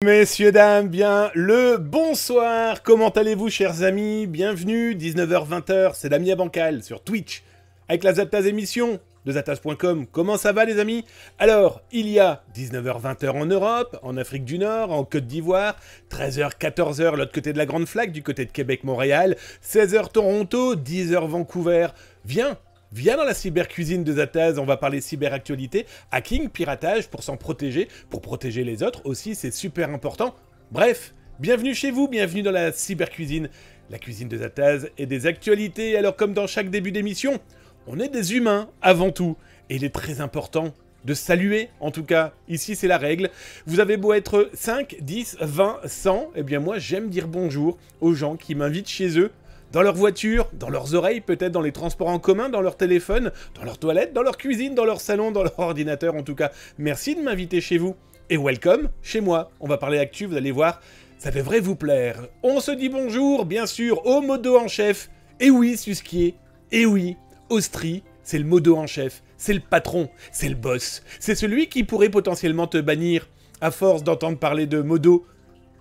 Messieurs, dames, bien le bonsoir. Comment allez-vous, chers amis? Bienvenue, 19h-20h, c'est Damien Bancal sur Twitch, avec la Zataz émission de Zataz.com. Comment ça va, les amis? Alors, il y a 19h-20h en Europe, en Afrique du Nord, en Côte d'Ivoire, 13h-14h l'autre côté de la Grande Flaque, du côté de Québec-Montréal, 16h Toronto, 10h Vancouver. Viens dans la cybercuisine de Zataz, on va parler cyberactualité, hacking, piratage pour s'en protéger, pour protéger les autres aussi, c'est super important. Bref, bienvenue chez vous, bienvenue dans la cybercuisine, la cuisine de Zataz et des actualités. Alors comme dans chaque début d'émission, on est des humains avant tout, et il est très important de saluer, en tout cas, ici c'est la règle. Vous avez beau être 5, 10, 20, 100, eh bien moi j'aime dire bonjour aux gens qui m'invitent chez eux, dans leur voiture, dans leurs oreilles, peut-être dans les transports en commun, dans leur téléphone, dans leur toilette, dans leur cuisine, dans leur salon, dans leur ordinateur. En tout cas, merci de m'inviter chez vous. Et welcome chez moi. On va parler actu, vous allez voir, ça devrait vous plaire. On se dit bonjour, bien sûr, au modo en chef. Et oui, Susquier. Et oui, Austrie, c'est le modo en chef. C'est le patron, c'est le boss. C'est celui qui pourrait potentiellement te bannir à force d'entendre parler de modo.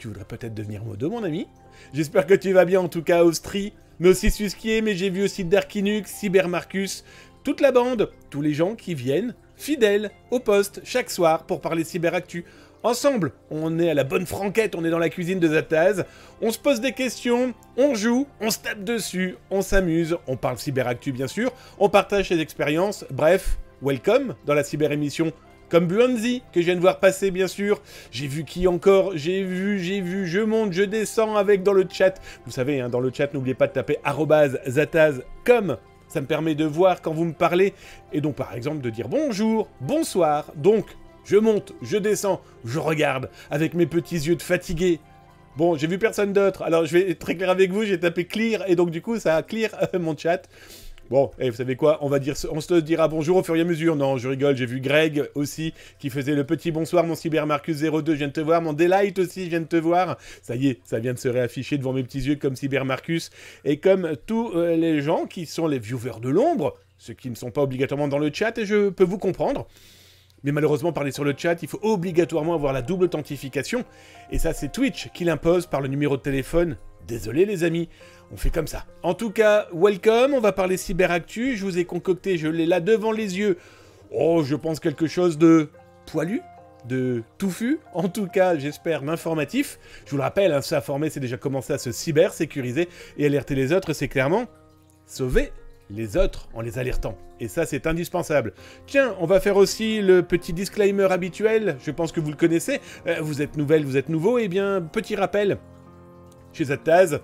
Tu voudrais peut-être devenir modo, mon ami? J'espère que tu vas bien, en tout cas, Austrie, mais aussi Susquier, mais j'ai vu aussi Darkinux, Cybermarcus, toute la bande, tous les gens qui viennent, fidèles, au poste, chaque soir, pour parler cyberactu. Ensemble, on est à la bonne franquette, on est dans la cuisine de Zataz, on se pose des questions, on joue, on se tape dessus, on s'amuse, on parle cyberactu, bien sûr, on partage ses expériences, bref, welcome dans la cyber-émission. Comme Buanzi, que je viens de voir passer, bien sûr. J'ai vu qui encore? J'ai vu, je monte, je descends avec dans le chat. Vous savez, hein, dans le chat, n'oubliez pas de taper @zataz.com. Ça me permet de voir quand vous me parlez. Et donc, par exemple, de dire bonjour, bonsoir. Donc, je monte, je descends, je regarde avec mes petits yeux de fatigué. Bon, j'ai vu personne d'autre. Alors, je vais être très clair avec vous, j'ai tapé clear. Et donc, du coup, ça a clear mon chat. Bon, et vous savez quoi, on se dira bonjour au fur et à mesure. Non, je rigole, j'ai vu Greg aussi, qui faisait le petit bonsoir, mon Cybermarcus02, je viens de te voir, mon Delight aussi, je viens de te voir. Ça y est, ça vient de se réafficher devant mes petits yeux comme Cybermarcus, et comme tous les gens qui sont les viewers de l'ombre, ceux qui ne sont pas obligatoirement dans le chat, et je peux vous comprendre. Mais malheureusement, parler sur le chat, il faut obligatoirement avoir la double authentification, et ça c'est Twitch qui l'impose par le numéro de téléphone. Désolé les amis, on fait comme ça. En tout cas, welcome, on va parler cyberactu, je vous ai concocté, je l'ai là devant les yeux. Oh, je pense quelque chose de poilu, de touffu, en tout cas, j'espère, d'informatif. Je vous le rappelle, hein, s'informer, c'est déjà commencer à se cyber-sécuriser, et alerter les autres, c'est clairement sauver les autres en les alertant. Et ça, c'est indispensable. Tiens, on va faire aussi le petit disclaimer habituel, je pense que vous le connaissez. Vous êtes nouvelle, vous êtes nouveau, eh bien, petit rappel. Chez Zataz,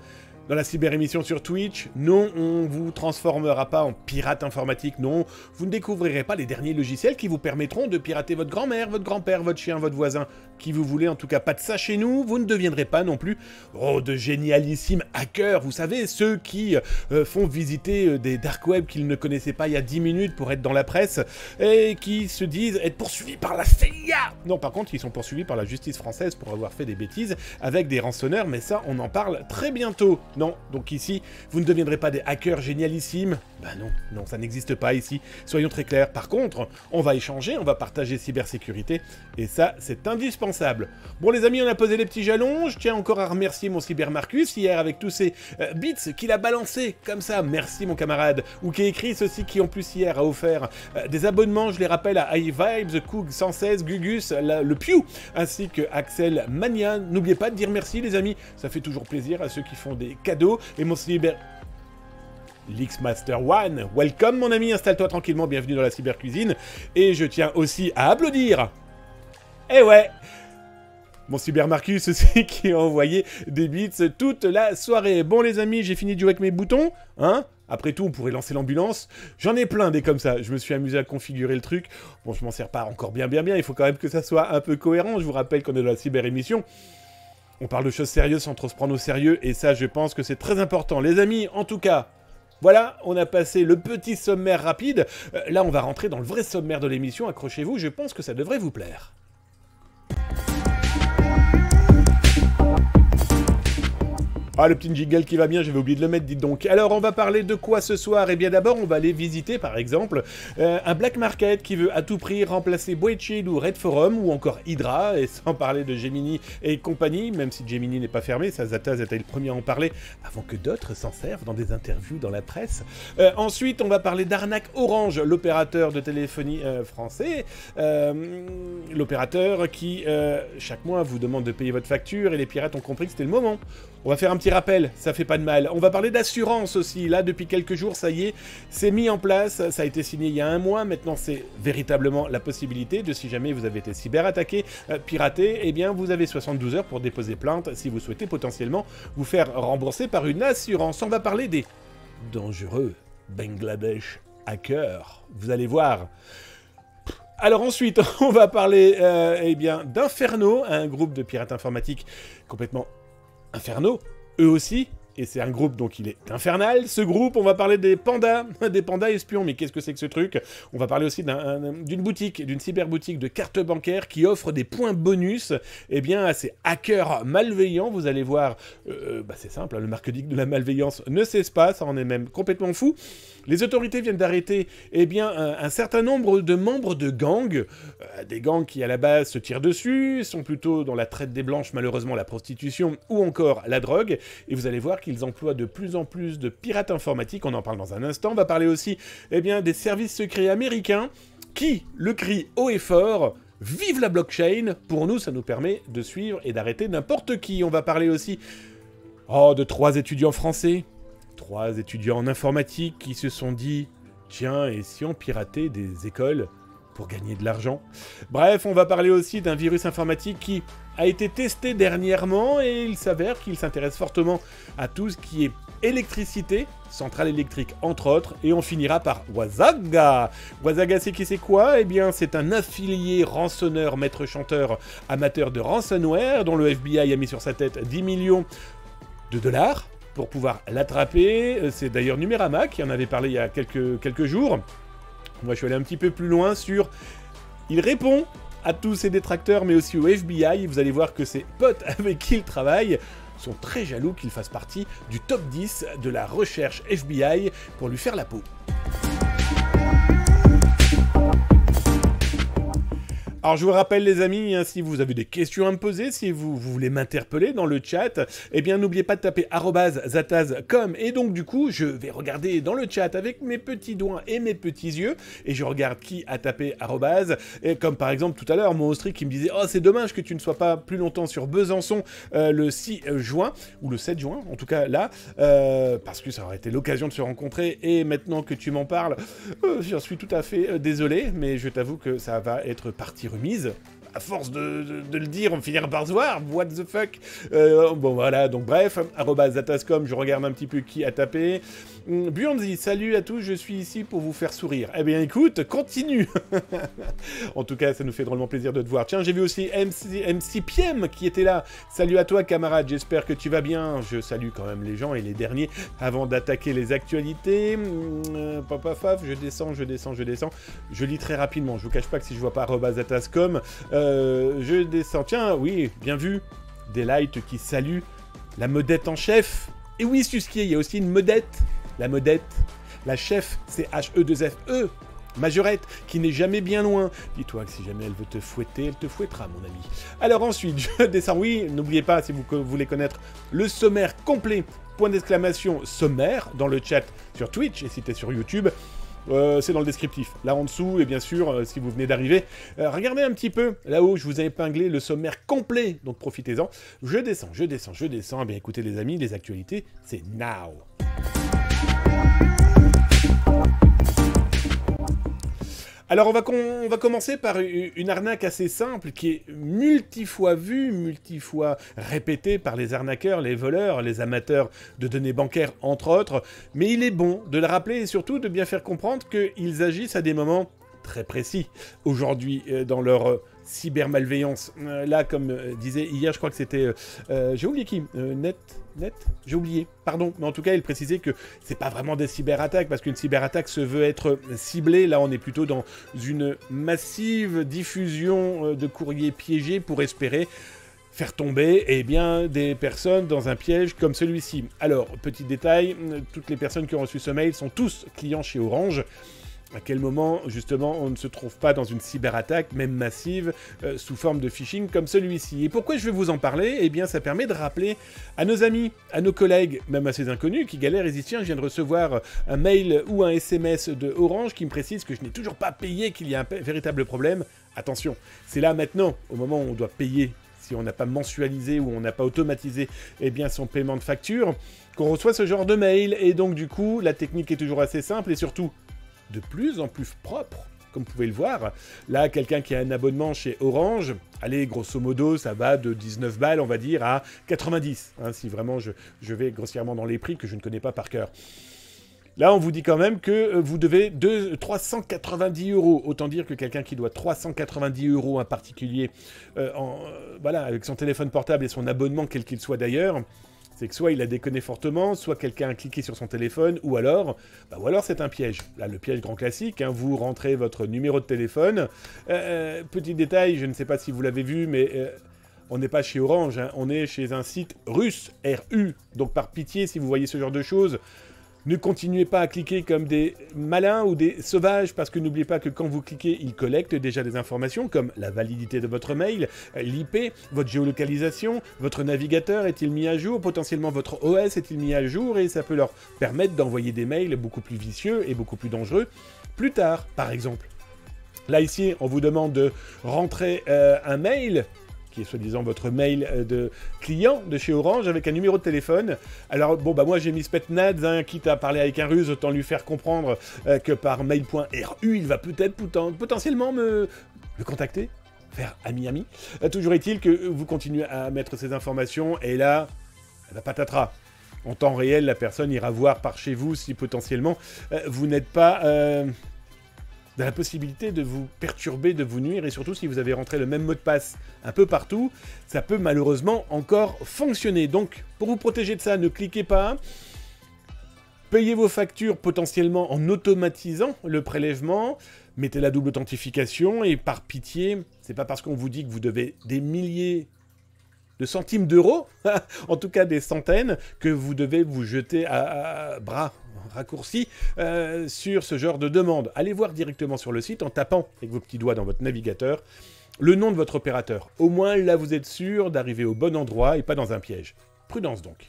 dans la cyber-émission sur Twitch, non, on ne vous transformera pas en pirate informatique, non, vous ne découvrirez pas les derniers logiciels qui vous permettront de pirater votre grand-mère, votre grand-père, votre chien, votre voisin, qui vous voulez, en tout cas pas de ça chez nous, vous ne deviendrez pas non plus, de génialissimes hackers, vous savez, ceux qui font visiter des dark web qu'ils ne connaissaient pas il y a 10 minutes pour être dans la presse, et qui se disent être poursuivis par la CIA. Non, par contre, ils sont poursuivis par la justice française pour avoir fait des bêtises avec des rançonneurs, mais ça, on en parle très bientôt. Non, donc ici, vous ne deviendrez pas des hackers génialissimes. Ben non, ça n'existe pas ici. Soyons très clairs. Par contre, on va échanger, on va partager cybersécurité, et ça, c'est indispensable. Bon les amis, on a posé les petits jalons. Je tiens encore à remercier mon Cybermarcus hier avec tous ces bits qu'il a balancés, comme ça. Merci mon camarade. Ou qui a écrit ceci, qui en plus hier a offert des abonnements, je les rappelle, à iVibes, Coog 116, Gugus, le Pew, ainsi que Axel Mania. N'oubliez pas de dire merci les amis, ça fait toujours plaisir à ceux qui font des cadeaux. Et mon cyber... Lixmaster One, welcome mon ami, installe-toi tranquillement, bienvenue dans la cybercuisine. Et je tiens aussi à applaudir. Eh ouais, mon Cybermarcus aussi qui a envoyé des bits toute la soirée. Bon les amis, j'ai fini de jouer avec mes boutons, hein. Après tout, on pourrait lancer l'ambulance. J'en ai plein des comme ça. Je me suis amusé à configurer le truc. Bon, je m'en sers pas encore bien. Il faut quand même que ça soit un peu cohérent. Je vous rappelle qu'on est dans la cyber-émission. On parle de choses sérieuses sans trop se prendre au sérieux. Et ça, je pense que c'est très important. Les amis, en tout cas... Voilà, on a passé le petit sommaire rapide. Là, on va rentrer dans le vrai sommaire de l'émission. Accrochez-vous, je pense que ça devrait vous plaire. Ah, le petit jingle qui va bien, j'avais oublié de le mettre, dites donc. Alors, on va parler de quoi ce soir? Eh bien, d'abord, on va aller visiter, par exemple, un black market qui veut à tout prix remplacer Boedshield ou Red Forum, ou encore Hydra, et sans parler de Gemini et compagnie, même si Gemini n'est pas fermé, ça, Zataz était le premier à en parler, avant que d'autres s'en servent dans des interviews dans la presse. Ensuite, on va parler d'arnaque Orange, l'opérateur de téléphonie français, l'opérateur qui, chaque mois, vous demande de payer votre facture, et les pirates ont compris que c'était le moment. On va faire un petit rappel, ça fait pas de mal. On va parler d'assurance aussi. Là, depuis quelques jours, ça y est, c'est mis en place. Ça a été signé il y a un mois. Maintenant, c'est véritablement la possibilité de, si jamais vous avez été cyberattaqué, piraté, eh bien, vous avez 72 heures pour déposer plainte si vous souhaitez potentiellement vous faire rembourser par une assurance. On va parler des dangereux Bangladesh hackers. Vous allez voir. Alors ensuite, on va parler eh bien, d'Inferno, un groupe de pirates informatiques complètement Inferno, eux aussi, et c'est un groupe donc il est infernal. Ce groupe, on va parler des pandas espions, mais qu'est-ce que c'est que ce truc? On va parler aussi d'une boutique, d'une cyberboutique de cartes bancaires qui offre des points bonus eh bien, à ces hackers malveillants. Vous allez voir, c'est simple, hein, le marketing de la malveillance ne cesse pas, ça en est même complètement fou. Les autorités viennent d'arrêter eh bien, un certain nombre de membres de gangs, des gangs qui à la base se tirent dessus, sont plutôt dans la traite des blanches, malheureusement la prostitution ou encore la drogue, et vous allez voir qu'ils emploient de plus en plus de pirates informatiques, on en parle dans un instant. On va parler aussi eh bien, des services secrets américains qui le crient haut et fort. Vive la blockchain! Pour nous, ça nous permet de suivre et d'arrêter n'importe qui. On va parler aussi de 3 étudiants français, 3 étudiants en informatique qui se sont dit « Tiens, et si on piratait des écoles pour gagner de l'argent ?» Bref, on va parler aussi d'un virus informatique qui a été testé dernièrement et il s'avère qu'il s'intéresse fortement à tout ce qui est électricité, centrale électrique entre autres, et on finira par Wasaga. Wasaga, c'est quoi? Eh bien, c'est un affilié rançonneur, maître chanteur, amateur de ransomware, dont le FBI a mis sur sa tête 10 millions de dollars pour pouvoir l'attraper. C'est d'ailleurs Numérama qui en avait parlé il y a quelques jours. Moi, je suis allé un petit peu plus loin sur... Il répond à tous ses détracteurs, mais aussi au FBI. Vous allez voir que ses potes avec qui il travaille sont très jaloux qu'il fasse partie du top 10 de la recherche FBI pour lui faire la peau. Alors je vous rappelle les amis, hein, si vous avez des questions à me poser, si vous voulez m'interpeller dans le chat, eh bien n'oubliez pas de taper @zataz.com et donc du coup je vais regarder dans le chat avec mes petits doigts et mes petits yeux et je regarde qui a tapé et comme par exemple tout à l'heure mon Austri qui me disait oh c'est dommage que tu ne sois pas plus longtemps sur Besançon le 6 juin ou le 7 juin en tout cas là parce que ça aurait été l'occasion de se rencontrer et maintenant que tu m'en parles j'en suis tout à fait désolé mais je t'avoue que ça va être parti remise. À force de le dire, on finira par se voir. What the fuck bon, voilà, donc bref, @zatascom, je regarde un petit peu qui a tapé. Buonzi, salut à tous, je suis ici pour vous faire sourire. Eh bien, écoute, continue. En tout cas, ça nous fait drôlement plaisir de te voir. Tiens, j'ai vu aussi MC Piem qui était là. Salut à toi, camarade, j'espère que tu vas bien. Je salue quand même les gens et les derniers avant d'attaquer les actualités. Papa Faf, je descends. Je lis très rapidement, je vous cache pas que si je vois pas @zatascom, je descends. Tiens, oui, bien vu. Delight qui salue la modette en chef. Et oui, Susquier, il y a aussi une modette. La modette, la chef, c'est H-E-2-F-E. Majorette, qui n'est jamais bien loin. Dis-toi que si jamais elle veut te fouetter, elle te fouettera, mon ami. Alors ensuite, je descends. Oui, n'oubliez pas, si vous voulez connaître le sommaire complet, point d'exclamation sommaire, dans le chat sur Twitch, et si t'es sur YouTube, c'est dans le descriptif, là en dessous, et bien sûr, si vous venez d'arriver, regardez un petit peu, là-haut, je vous ai épinglé le sommaire complet, donc profitez-en. Je descends, eh bien écoutez les amis, les actualités, c'est now. Alors on va commencer par une arnaque assez simple qui est multifois vue, multifois répétée par les arnaqueurs, les voleurs, les amateurs de données bancaires entre autres, mais il est bon de le rappeler et surtout de bien faire comprendre qu'ils agissent à des moments très précis aujourd'hui dans leur cybermalveillance. Là, comme disait hier, je crois que c'était... j'ai oublié qui Net j'ai oublié, pardon, mais en tout cas il précisait que c'est pas vraiment des cyberattaques parce qu'une cyberattaque se veut être ciblée, là on est plutôt dans une massive diffusion de courriers piégés pour espérer faire tomber des personnes dans un piège comme celui-ci. Alors, petit détail, toutes les personnes qui ont reçu ce mail sont tous clients chez Orange. À quel moment, justement, on ne se trouve pas dans une cyberattaque, même massive, sous forme de phishing comme celui-ci. Et pourquoi je vais vous en parler? Eh bien, ça permet de rappeler à nos amis, à nos collègues, même à ces inconnus, qui galèrent et disent « Tiens, je viens de recevoir un mail ou un SMS de Orange qui me précise que je n'ai toujours pas payé, qu'il y a un véritable problème. » Attention, c'est là maintenant, au moment où on doit payer, si on n'a pas mensualisé ou on n'a pas automatisé son paiement de facture, qu'on reçoit ce genre de mail. Et donc, du coup, la technique est toujours assez simple et surtout de plus en plus propre, comme vous pouvez le voir. Là, quelqu'un qui a un abonnement chez Orange, allez, grosso modo, ça va de 19 balles, on va dire, à 90, si vraiment je vais grossièrement dans les prix que je ne connais pas par cœur. Là, on vous dit quand même que vous devez 390 €. Autant dire que quelqu'un qui doit 390 € à un particulier, avec son téléphone portable et son abonnement, quel qu'il soit d'ailleurs, c'est que soit il a déconné fortement, soit quelqu'un a cliqué sur son téléphone, ou alors c'est un piège. Là, le piège grand classique, vous rentrez votre numéro de téléphone. Petit détail, je ne sais pas si vous l'avez vu, mais on n'est pas chez Orange, on est chez un site russe, RU. Donc par pitié, si vous voyez ce genre de choses, ne continuez pas à cliquer comme des malins ou des sauvages, parce que n'oubliez pas que quand vous cliquez, ils collectent déjà des informations comme la validité de votre mail, l'IP, votre géolocalisation, votre navigateur est-il mis à jour, potentiellement votre OS est-il mis à jour, et ça peut leur permettre d'envoyer des mails beaucoup plus vicieux et beaucoup plus dangereux plus tard, par exemple. Là, ici, on vous demande de rentrer un mail qui est soi-disant votre mail de client de chez Orange, avec un numéro de téléphone. Alors, moi j'ai mis Spetnaz, quitte à parler avec un russe, autant lui faire comprendre que par mail.ru, il va peut-être potentiellement me contacter, faire ami-ami. Toujours est-il que vous continuez à mettre ces informations, et là, patatras. En temps réel, la personne ira voir par chez vous si potentiellement vous n'êtes pas dans la possibilité de vous perturber, de vous nuire, et surtout si vous avez rentré le même mot de passe un peu partout, ça peut malheureusement encore fonctionner. Donc, pour vous protéger de ça, ne cliquez pas. Payez vos factures potentiellement en automatisant le prélèvement. Mettez la double authentification, et par pitié, c'est pas parce qu'on vous dit que vous devez des milliers de centimes d'euros, en tout cas des centaines, que vous devez vous jeter à bras raccourcis sur ce genre de demande. Allez voir directement sur le site en tapant avec vos petits doigts dans votre navigateur le nom de votre opérateur. Au moins, là, vous êtes sûr d'arriver au bon endroit et pas dans un piège. Prudence donc.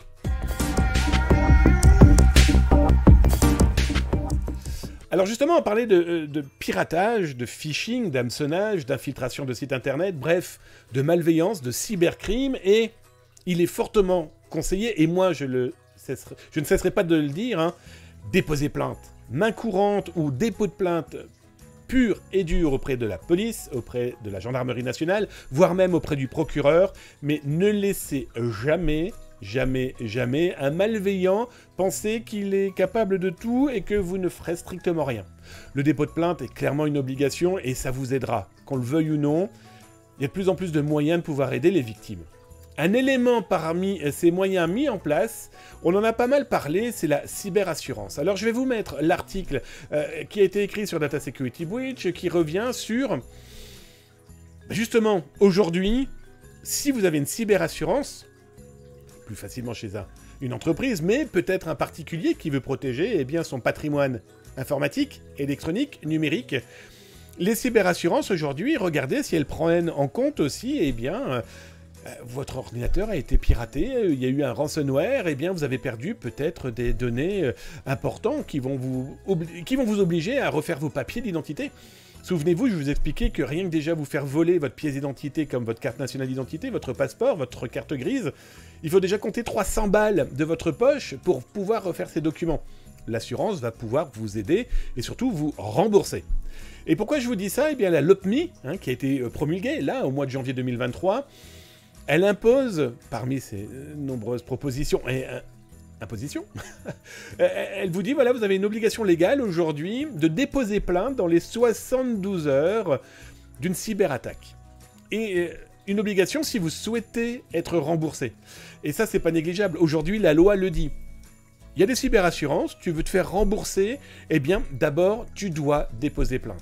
Alors justement, on parlait de piratage, de phishing, d'hameçonnage, d'infiltration de sites internet, bref, de malveillance, de cybercrime, et il est fortement conseillé, et moi je ne cesserai pas de le dire, déposer plainte, main courante ou dépôt de plainte pur et dur auprès de la police, auprès de la gendarmerie nationale, voire même auprès du procureur, mais ne laissez jamais un malveillant penser qu'il est capable de tout et que vous ne ferez strictement rien. Le dépôt de plainte est clairement une obligation et ça vous aidera. Qu'on le veuille ou non, il y a de plus en plus de moyens de pouvoir aider les victimes. Un élément parmi ces moyens mis en place, on en a pas mal parlé, c'est la cyberassurance. Alors je vais vous mettre l'article qui a été écrit sur Data Security Breach, qui revient sur... Justement, aujourd'hui, si vous avez une cyberassurance, plus facilement chez une entreprise, mais peut-être un particulier qui veut protéger son patrimoine informatique, électronique, numérique. Les cyberassurances aujourd'hui, regardez si elles prennent en compte aussi, votre ordinateur a été piraté, il y a eu un ransomware, vous avez perdu peut-être des données importantes qui vont vous obliger à refaire vos papiers d'identité. Souvenez-vous, je vous expliquais que rien que déjà vous faire voler votre pièce d'identité comme votre carte nationale d'identité, votre passeport, votre carte grise, il faut déjà compter 300 balles de votre poche pour pouvoir refaire ces documents. L'assurance va pouvoir vous aider et surtout vous rembourser. Et pourquoi je vous dis ça? La LOPMI, qui a été promulguée là au mois de janvier 2023, elle impose, parmi ses nombreuses propositions et impositions, elle vous dit, voilà, vous avez une obligation légale aujourd'hui de déposer plainte dans les 72 heures d'une cyberattaque. Et une obligation si vous souhaitez être remboursé. Et ça, c'est pas négligeable. Aujourd'hui, la loi le dit. Il y a des cyberassurances, tu veux te faire rembourser, d'abord, tu dois déposer plainte.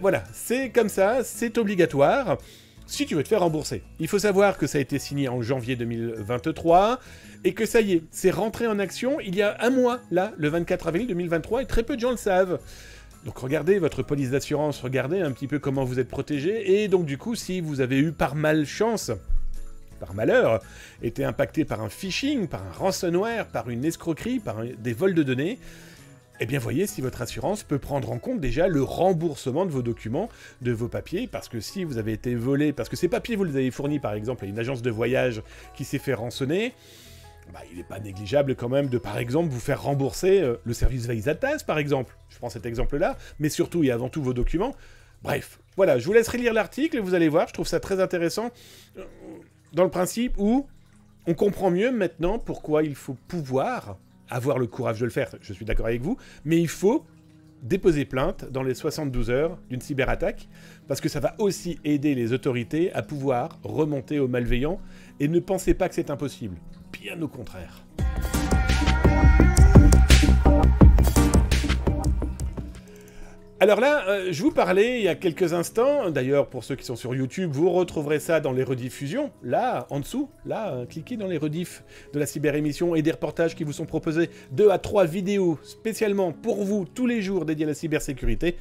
Voilà, c'est comme ça, c'est obligatoire. si tu veux te faire rembourser. Il faut savoir que ça a été signé en janvier 2023 et que ça y est, c'est rentré en action il y a un mois, là, le 24 avril 2023, et très peu de gens le savent. Donc regardez votre police d'assurance, regardez un petit peu comment vous êtes protégé, et donc du coup, si vous avez eu par malchance, par malheur, été impacté par un phishing, par un ransomware, par une escroquerie, par des vols de données, eh bien voyez si votre assurance peut prendre en compte déjà le remboursement de vos documents, de vos papiers, parce que si vous avez été volé, parce que ces papiers vous les avez fournis par exemple à une agence de voyage qui s'est fait rançonner, bah, il n'est pas négligeable quand même de par exemple vous faire rembourser le service Vaisatas par exemple, je prends cet exemple-là, mais surtout et avant tout vos documents. Bref, voilà, je vous laisserai lire l'article et vous allez voir, je trouve ça très intéressant dans le principe où on comprend mieux maintenant pourquoi il faut pouvoir avoir le courage de le faire, je suis d'accord avec vous, mais il faut déposer plainte dans les 72 heures d'une cyberattaque, parce que ça va aussi aider les autorités à pouvoir remonter aux malveillants, et ne pensez pas que c'est impossible, bien au contraire. Alors là, je vous parlais il y a quelques instants, d'ailleurs pour ceux qui sont sur YouTube, vous retrouverez ça dans les rediffusions, là, en dessous, là, cliquez dans les rediffs de la cyber-émission et des reportages qui vous sont proposés, 2 à 3 vidéos spécialement pour vous, tous les jours dédiées à la cybersécurité.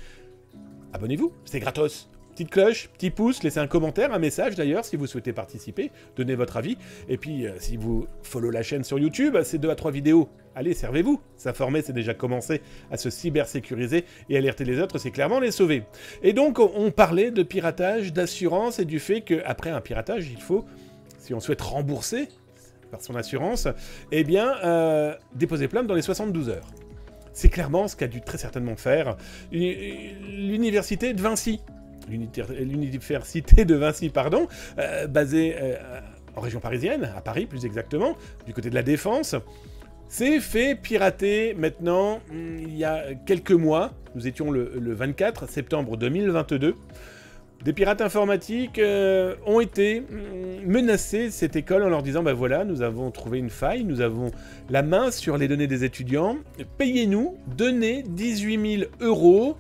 Abonnez-vous, c'est gratos. Petite cloche, petit pouce, laissez un commentaire, un message d'ailleurs si vous souhaitez participer, donnez votre avis. Et puis si vous follow la chaîne sur YouTube, c'est 2 à 3 vidéos. Allez, servez-vous. S'informer, c'est déjà commencer à se cybersécuriser, et alerter les autres, c'est clairement les sauver. Et donc on parlait de piratage, d'assurance, et du fait qu'après un piratage, il faut, si on souhaite rembourser par son assurance, eh bien déposer plainte dans les 72 heures. C'est clairement ce qu'a dû très certainement faire l'université de Vinci. L'université de Vinci, pardon, basée en région parisienne, à Paris plus exactement, du côté de la Défense, s'est fait pirater maintenant il y a quelques mois. Nous étions le 24 septembre 2022. Des pirates informatiques ont été menacés cette école en leur disant bah voilà, nous avons trouvé une faille, nous avons la main sur les données des étudiants, payez-nous, donnez 18 000 €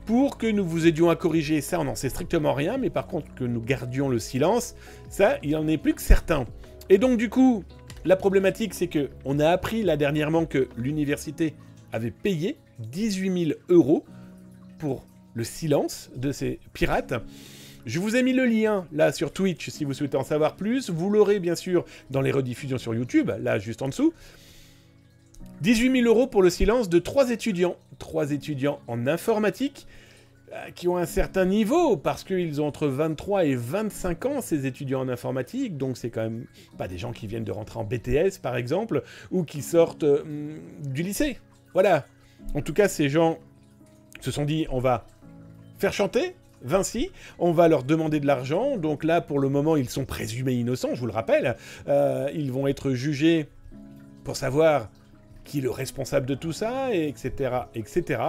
pour que nous vous aidions à corriger. Ça, on n'en sait strictement rien, mais par contre que nous gardions le silence, ça, il n'en est plus que certain. Et donc du coup, la problématique, c'est que on a appris là dernièrement que l'université avait payé 18 000 € pour le silence de ces pirates. Je vous ai mis le lien là sur Twitch si vous souhaitez en savoir plus. Vous l'aurez bien sûr dans les rediffusions sur YouTube, là juste en dessous. 18 000 € pour le silence de 3 étudiants. 3 étudiants en informatique qui ont un certain niveau, parce qu'ils ont entre 23 et 25 ans, ces étudiants en informatique, donc c'est quand même pas des gens qui viennent de rentrer en BTS par exemple, ou qui sortent du lycée. Voilà. En tout cas, ces gens se sont dit, on va faire chanter Vinci, on va leur demander de l'argent, donc là pour le moment ils sont présumés innocents, je vous le rappelle, ils vont être jugés pour savoir qui est le responsable de tout ça, etc. etc.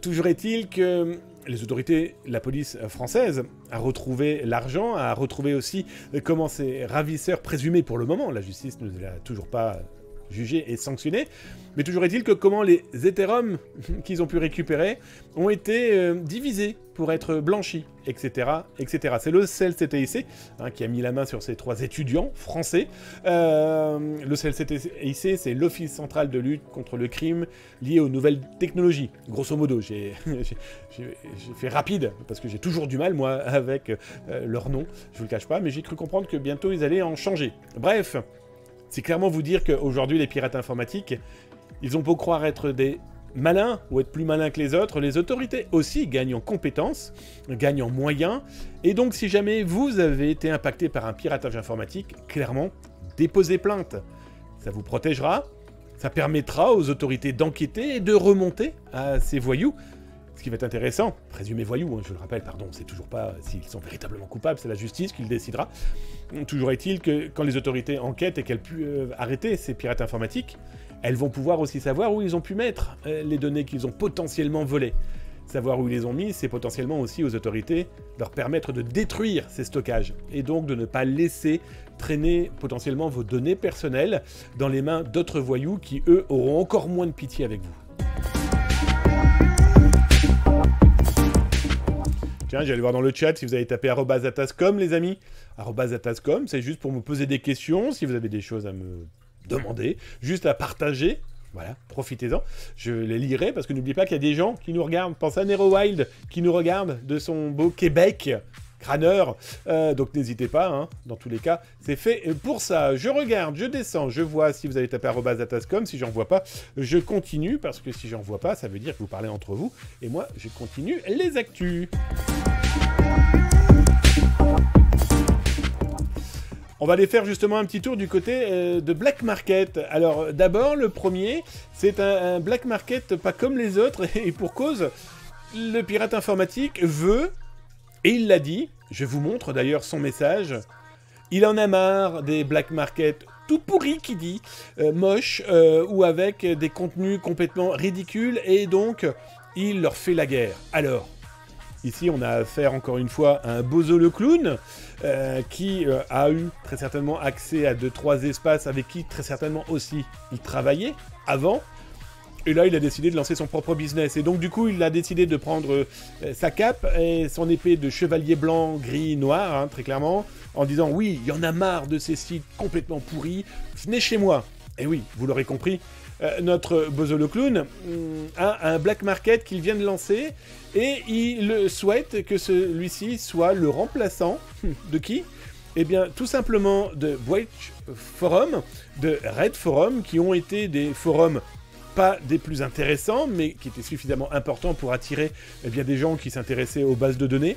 Toujours est-il que les autorités, la police française, a retrouvé l'argent, a retrouvé aussi comment ces ravisseurs présumés pour le moment, la justice ne l'a toujours pas jugé et sanctionné, mais toujours est-il que comment les Ethereum qu'ils ont pu récupérer ont été divisés pour être blanchis, etc. etc. C'est le CLCTIC qui a mis la main sur ces 3 étudiants français. Le CLCTIC, c'est l'Office central de lutte contre le crime lié aux nouvelles technologies. Grosso modo, j'ai fait rapide, parce que j'ai toujours du mal, moi, avec leur nom, je vous le cache pas, mais j'ai cru comprendre que bientôt ils allaient en changer. Bref, c'est clairement vous dire qu'aujourd'hui, les pirates informatiques, ils ont beau croire être des malins ou être plus malins que les autorités aussi gagnent en compétences, gagnent en moyens, et donc si jamais vous avez été impacté par un piratage informatique, clairement, déposez plainte. Ça vous protégera, ça permettra aux autorités d'enquêter et de remonter à ces voyous. Ce qui va être intéressant, présumés voyous, je le rappelle, pardon, c'est toujours pas s'ils sont véritablement coupables, c'est la justice qui le décidera. Toujours est-il que quand les autorités enquêtent et qu'elles peuvent arrêter ces pirates informatiques, elles vont pouvoir aussi savoir où ils ont pu mettre les données qu'ils ont potentiellement volées. Savoir où ils les ont mis, c'est potentiellement aussi aux autorités leur permettre de détruire ces stockages, et donc de ne pas laisser traîner potentiellement vos données personnelles dans les mains d'autres voyous qui, eux, auront encore moins de pitié avec vous. Tiens, j'allais voir dans le chat si vous avez tapé @atascom, les amis. @atascom, c'est juste pour me poser des questions, si vous avez des choses à me demander, juste à partager. Voilà, profitez-en. Je les lirai parce que n'oubliez pas qu'il y a des gens qui nous regardent. Pensez à Nero Wild qui nous regarde de son beau Québec. Crâneur, donc n'hésitez pas, hein, dans tous les cas, c'est fait pour ça. Je regarde, je descends, je vois si vous avez tapé @atascom, si j'en vois pas, je continue, parce que si j'en vois pas, ça veut dire que vous parlez entre vous, et moi, je continue les actus. On va aller faire justement un petit tour du côté de Black Market. Alors d'abord, le premier, c'est un Black Market pas comme les autres, et pour cause, le pirate informatique veut... Et il l'a dit, je vous montre d'ailleurs son message, il en a marre des black market tout pourris qui dit, moches, ou avec des contenus complètement ridicules, et donc il leur fait la guerre. Alors, ici on a affaire encore une fois à un Bozo le clown, qui a eu très certainement accès à 2-3 espaces avec qui très certainement aussi il travaillait avant. Et là, il a décidé de lancer son propre business. Et donc, du coup, il a décidé de prendre sa cape et son épée de chevalier blanc, gris, noir, hein, très clairement, en disant « Oui, il y en a marre de ces sites complètement pourris, venez chez moi !» Et oui, vous l'aurez compris, notre Bozo le Clown a un black market qu'il vient de lancer et il souhaite que celui-ci soit le remplaçant de qui ? Eh bien, tout simplement de Boich Forum, de Red Forum, qui ont été des forums pas des plus intéressants, mais qui étaient suffisamment importants pour attirer bien des gens qui s'intéressaient aux bases de données,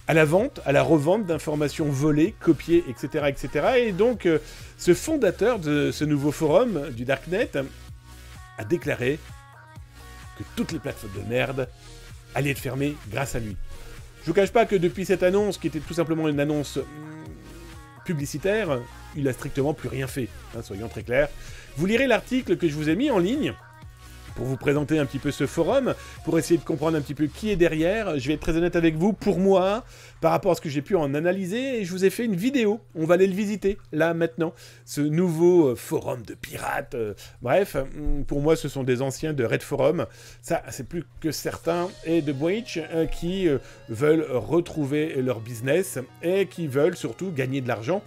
à la vente, à la revente d'informations volées, copiées, etc., etc. Et donc, ce fondateur de ce nouveau forum du Darknet a déclaré que toutes les plateformes de merde allaient être fermées grâce à lui. Je vous cache pas que depuis cette annonce, qui était tout simplement une annonce publicitaire, il a strictement plus rien fait, hein, soyons très clairs. Vous lirez l'article que je vous ai mis en ligne pour vous présenter un petit peu ce forum, pour essayer de comprendre un petit peu qui est derrière. Je vais être très honnête avec vous, pour moi, par rapport à ce que j'ai pu en analyser, et je vous ai fait une vidéo. On va aller le visiter, là, maintenant. Ce nouveau forum de pirates. Bref, pour moi, ce sont des anciens de Red Forum. Ça, c'est plus que certains, et de Boich, qui veulent retrouver leur business, et qui veulent surtout gagner de l'argent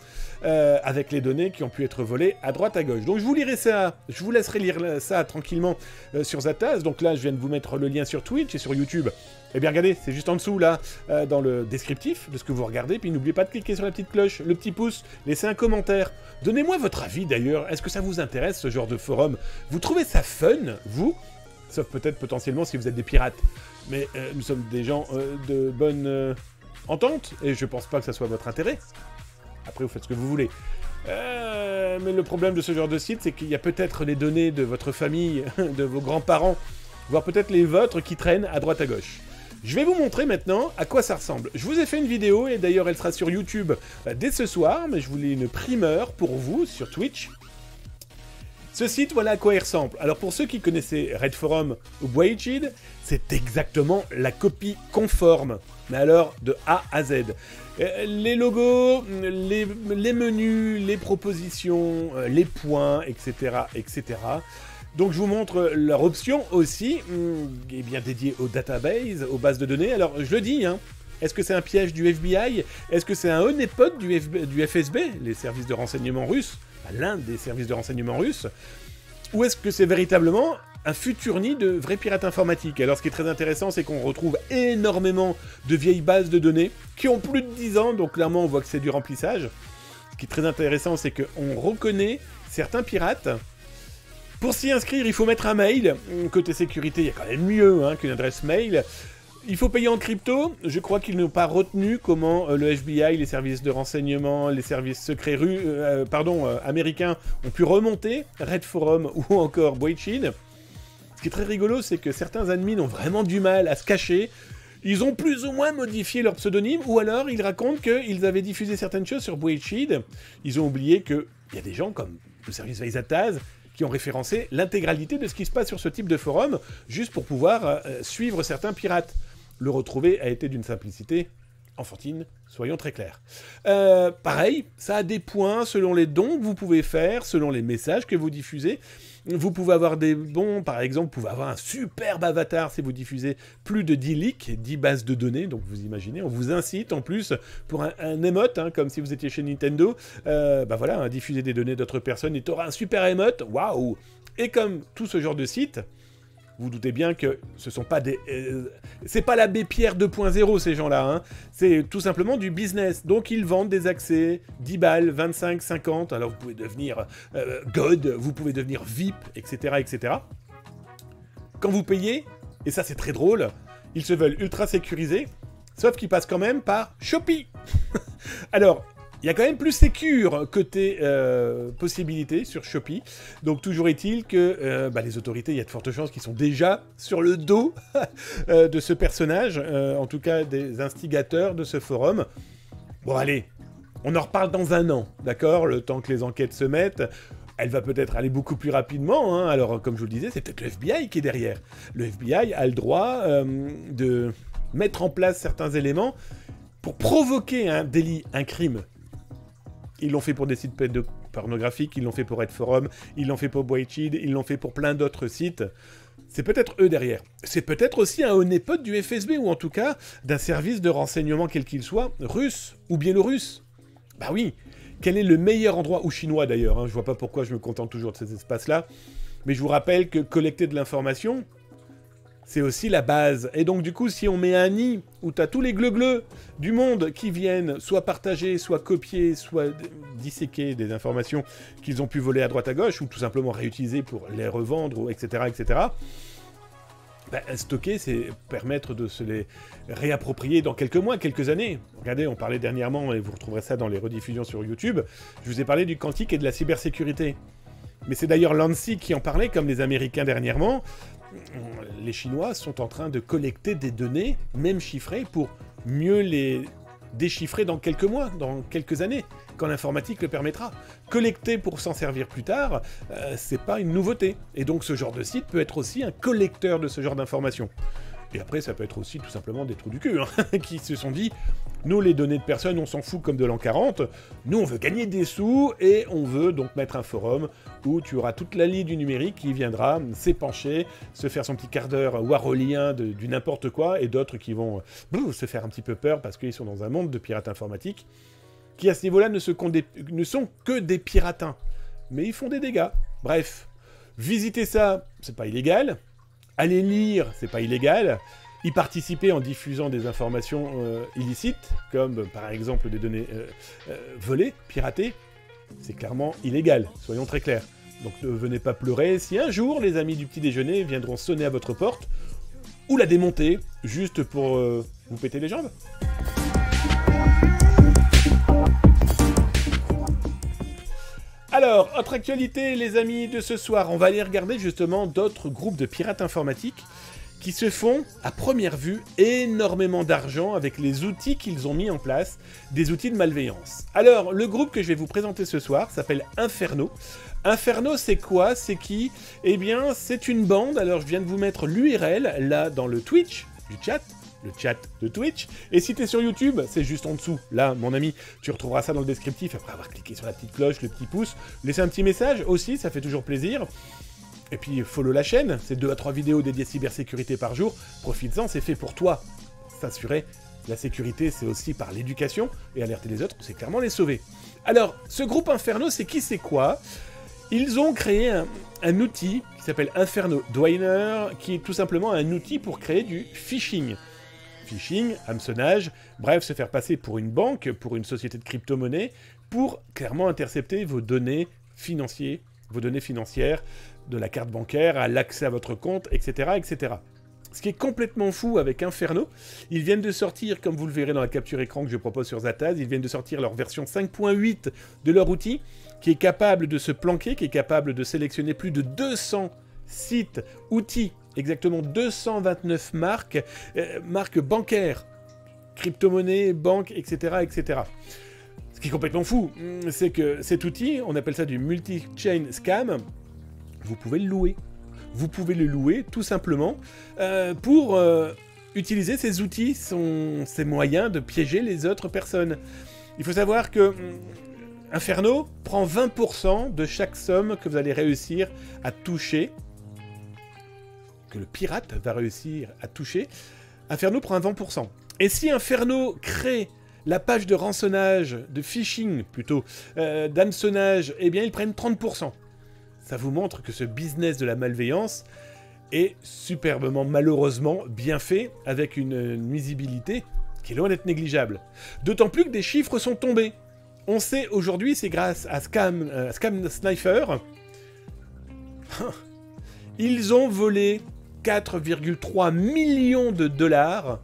avec les données qui ont pu être volées à droite à gauche. Donc je vous lirai ça, je vous laisserai lire ça tranquillement sur Zatas. Donc là, je viens de vous mettre le lien sur Twitch et sur YouTube. Eh bien regardez, c'est juste en dessous là, dans le descriptif de ce que vous regardez. Puis n'oubliez pas de cliquer sur la petite cloche, le petit pouce, laissez un commentaire. Donnez-moi votre avis d'ailleurs, est-ce que ça vous intéresse ce genre de forum? Vous trouvez ça fun, vous? Sauf peut-être potentiellement si vous êtes des pirates. Mais nous sommes des gens de bonne entente, et je pense pas que ça soit votre intérêt. Après, vous faites ce que vous voulez. Mais le problème de ce genre de site, c'est qu'il y a peut-être les données de votre famille, de vos grands-parents, voire peut-être les vôtres qui traînent à droite à gauche. Je vais vous montrer maintenant à quoi ça ressemble. Je vous ai fait une vidéo, et d'ailleurs elle sera sur YouTube dès ce soir, mais je voulais une primeur pour vous sur Twitch. Ce site, voilà à quoi il ressemble. Alors pour ceux qui connaissaient Red Forum ou Boiched, c'est exactement la copie conforme, mais alors de A à Z. Les logos, les menus, les propositions, les points, etc., etc. Donc je vous montre leur option aussi, est bien dédiée aux databases, aux bases de données. Alors je le dis, hein, est-ce que c'est un piège du FBI? Est-ce que c'est un honeypot du FSB, les services de renseignement russes, l'un des services de renseignement russes? Ou est-ce que c'est véritablement un futur nid de vrais pirates informatiques? Alors ce qui est très intéressant, c'est qu'on retrouve énormément de vieilles bases de données qui ont plus de 10 ans, donc clairement on voit que c'est du remplissage. Ce qui est très intéressant, c'est qu'on reconnaît certains pirates. Pour s'y inscrire, il faut mettre un mail. Côté sécurité, il y a quand même mieux hein, qu'une adresse mail. Il faut payer en crypto. Je crois qu'ils n'ont pas retenu comment le FBI, les services de renseignement, les services secrets américains ont pu remonter Red Forum ou encore Boiched. Ce qui est très rigolo, c'est que certains admins ont vraiment du mal à se cacher. Ils ont plus ou moins modifié leur pseudonyme, ou alors ils racontent qu'ils avaient diffusé certaines choses sur Boiched. Ils ont oublié qu'il y a des gens comme le service Zatas qui ont référencé l'intégralité de ce qui se passe sur ce type de forum, juste pour pouvoir suivre certains pirates. Le retrouver a été d'une simplicité enfantine, soyons très clairs. Pareil, ça a des points selon les dons que vous pouvez faire, selon les messages que vous diffusez. Vous pouvez avoir des bons, par exemple, vous pouvez avoir un superbe avatar si vous diffusez plus de 10 leaks, 10 bases de données, donc vous imaginez, on vous incite en plus pour un emote, hein, comme si vous étiez chez Nintendo, bah voilà, à diffuser des données d'autres personnes et tu auras un super emote, waouh. Et comme tout ce genre de site, vous doutez bien que ce sont pas des... c'est pas l'abbé Pierre 2.0 ces gens-là, hein. C'est tout simplement du business. Donc ils vendent des accès, 10 balles, 25, 50, alors vous pouvez devenir God, vous pouvez devenir VIP, etc., etc. Quand vous payez, et ça c'est très drôle, ils se veulent ultra sécurisés, sauf qu'ils passent quand même par Shopee. Alors... il y a quand même plus sécure côté possibilités sur Shopee. Donc toujours est-il que les autorités, il y a de fortes chances qu'ils sont déjà sur le dos de ce personnage, en tout cas des instigateurs de ce forum. Bon allez, on en reparle dans un an, d'accord? Le temps que les enquêtes se mettent. Elle va peut-être aller beaucoup plus rapidement, hein. Alors comme je vous le disais, c'est peut-être le FBI qui est derrière. Le FBI a le droit de mettre en place certains éléments pour provoquer un délit, un crime. Ils l'ont fait pour des sites pornographiques, ils l'ont fait pour Red Forum, ils l'ont fait pour Boychid, ils l'ont fait pour plein d'autres sites. C'est peut-être eux derrière. C'est peut-être aussi un honeypot du FSB, ou en tout cas d'un service de renseignement quel qu'il soit, russe ou biélorusse. Bah oui, quel est le meilleur endroit, ou chinois d'ailleurs, hein, je vois pas pourquoi je me contente toujours de ces espaces-là, mais je vous rappelle que collecter de l'information, c'est aussi la base. Et donc, du coup, si on met un nid où tu as tous les gleugleux du monde qui viennent soit partager, soit copier, soit disséquer des informations qu'ils ont pu voler à droite à gauche, ou tout simplement réutiliser pour les revendre, etc., etc., stocker, c'est permettre de se les réapproprier dans quelques mois, quelques années. Regardez, on parlait dernièrement, et vous retrouverez ça dans les rediffusions sur YouTube, je vous ai parlé du quantique et de la cybersécurité. Mais c'est d'ailleurs l'ANSI qui en parlait, comme les Américains dernièrement. Les Chinois sont en train de collecter des données, même chiffrées, pour mieux les déchiffrer dans quelques mois, dans quelques années, quand l'informatique le permettra. Collecter pour s'en servir plus tard, c'est pas une nouveauté. Et donc ce genre de site peut être aussi un collecteur de ce genre d'informations. Et après, ça peut être aussi tout simplement des trous du cul, hein, qui se sont dit, nous, les données de personnes, on s'en fout comme de l'an 40, nous, on veut gagner des sous, et on veut donc mettre un forum où tu auras toute la ligne du numérique qui viendra s'épancher, se faire son petit quart d'heure warolien du n'importe quoi, et d'autres qui vont se faire un petit peu peur parce qu'ils sont dans un monde de pirates informatiques, qui à ce niveau-là ne sont que des piratins, mais ils font des dégâts. Bref, visiter ça, c'est pas illégal. Aller lire, c'est pas illégal. Y participer en diffusant des informations illicites, comme par exemple des données volées, piratées, c'est clairement illégal, soyons très clairs. Donc ne venez pas pleurer si un jour les amis du petit déjeuner viendront sonner à votre porte, ou la démonter, juste pour vous péter les jambes. Alors, autre actualité, les amis, de ce soir, on va aller regarder justement d'autres groupes de pirates informatiques qui se font, à première vue, énormément d'argent avec les outils qu'ils ont mis en place, des outils de malveillance. Alors, le groupe que je vais vous présenter ce soir s'appelle Inferno. Inferno, c'est quoi? C'est qui? Eh bien, c'est une bande. Alors, je viens de vous mettre l'URL, là, dans le Twitch du chat. Le chat de Twitch. Et si t'es sur YouTube, c'est juste en dessous. Là, mon ami, tu retrouveras ça dans le descriptif après avoir cliqué sur la petite cloche, le petit pouce. Laissez un petit message aussi, ça fait toujours plaisir. Et puis, follow la chaîne. C'est 2 à 3 vidéos dédiées à cybersécurité par jour. Profite-en, c'est fait pour toi. S'assurer. La sécurité, c'est aussi par l'éducation. Et alerter les autres, c'est clairement les sauver. Alors, ce groupe Inferno, c'est qui, c'est quoi? Ils ont créé un outil qui s'appelle Inferno Dweiner, qui est tout simplement un outil pour créer du phishing. Phishing, hameçonnage, bref, se faire passer pour une banque, pour une société de crypto-monnaie, pour clairement intercepter vos données financières, de la carte bancaire à l'accès à votre compte, etc., etc. Ce qui est complètement fou avec Inferno, ils viennent de sortir, comme vous le verrez dans la capture écran que je propose sur Zataz, ils viennent de sortir leur version 5.8 de leur outil, qui est capable de se planquer, qui est capable de sélectionner plus de 200 sites, outils, exactement 229 marques, marques bancaires, crypto-monnaies, banques, etc., etc. Ce qui est complètement fou, c'est que cet outil, on appelle ça du multi-chain scam, vous pouvez le louer. Vous pouvez le louer tout simplement pour utiliser ces outils, ces moyens de piéger les autres personnes. Il faut savoir que Inferno prend 20% de chaque somme que vous allez réussir à toucher, que le pirate va réussir à toucher. Inferno prend 20%. Et si Inferno crée la page de rançonnage, de phishing plutôt, d'hameçonnage, eh bien ils prennent 30%. Ça vous montre que ce business de la malveillance est superbement, malheureusement, bien fait, avec une visibilité qui est loin d'être négligeable. D'autant plus que des chiffres sont tombés. On sait aujourd'hui, c'est grâce à Scam Sniper, ils ont volé 4,3 millions de dollars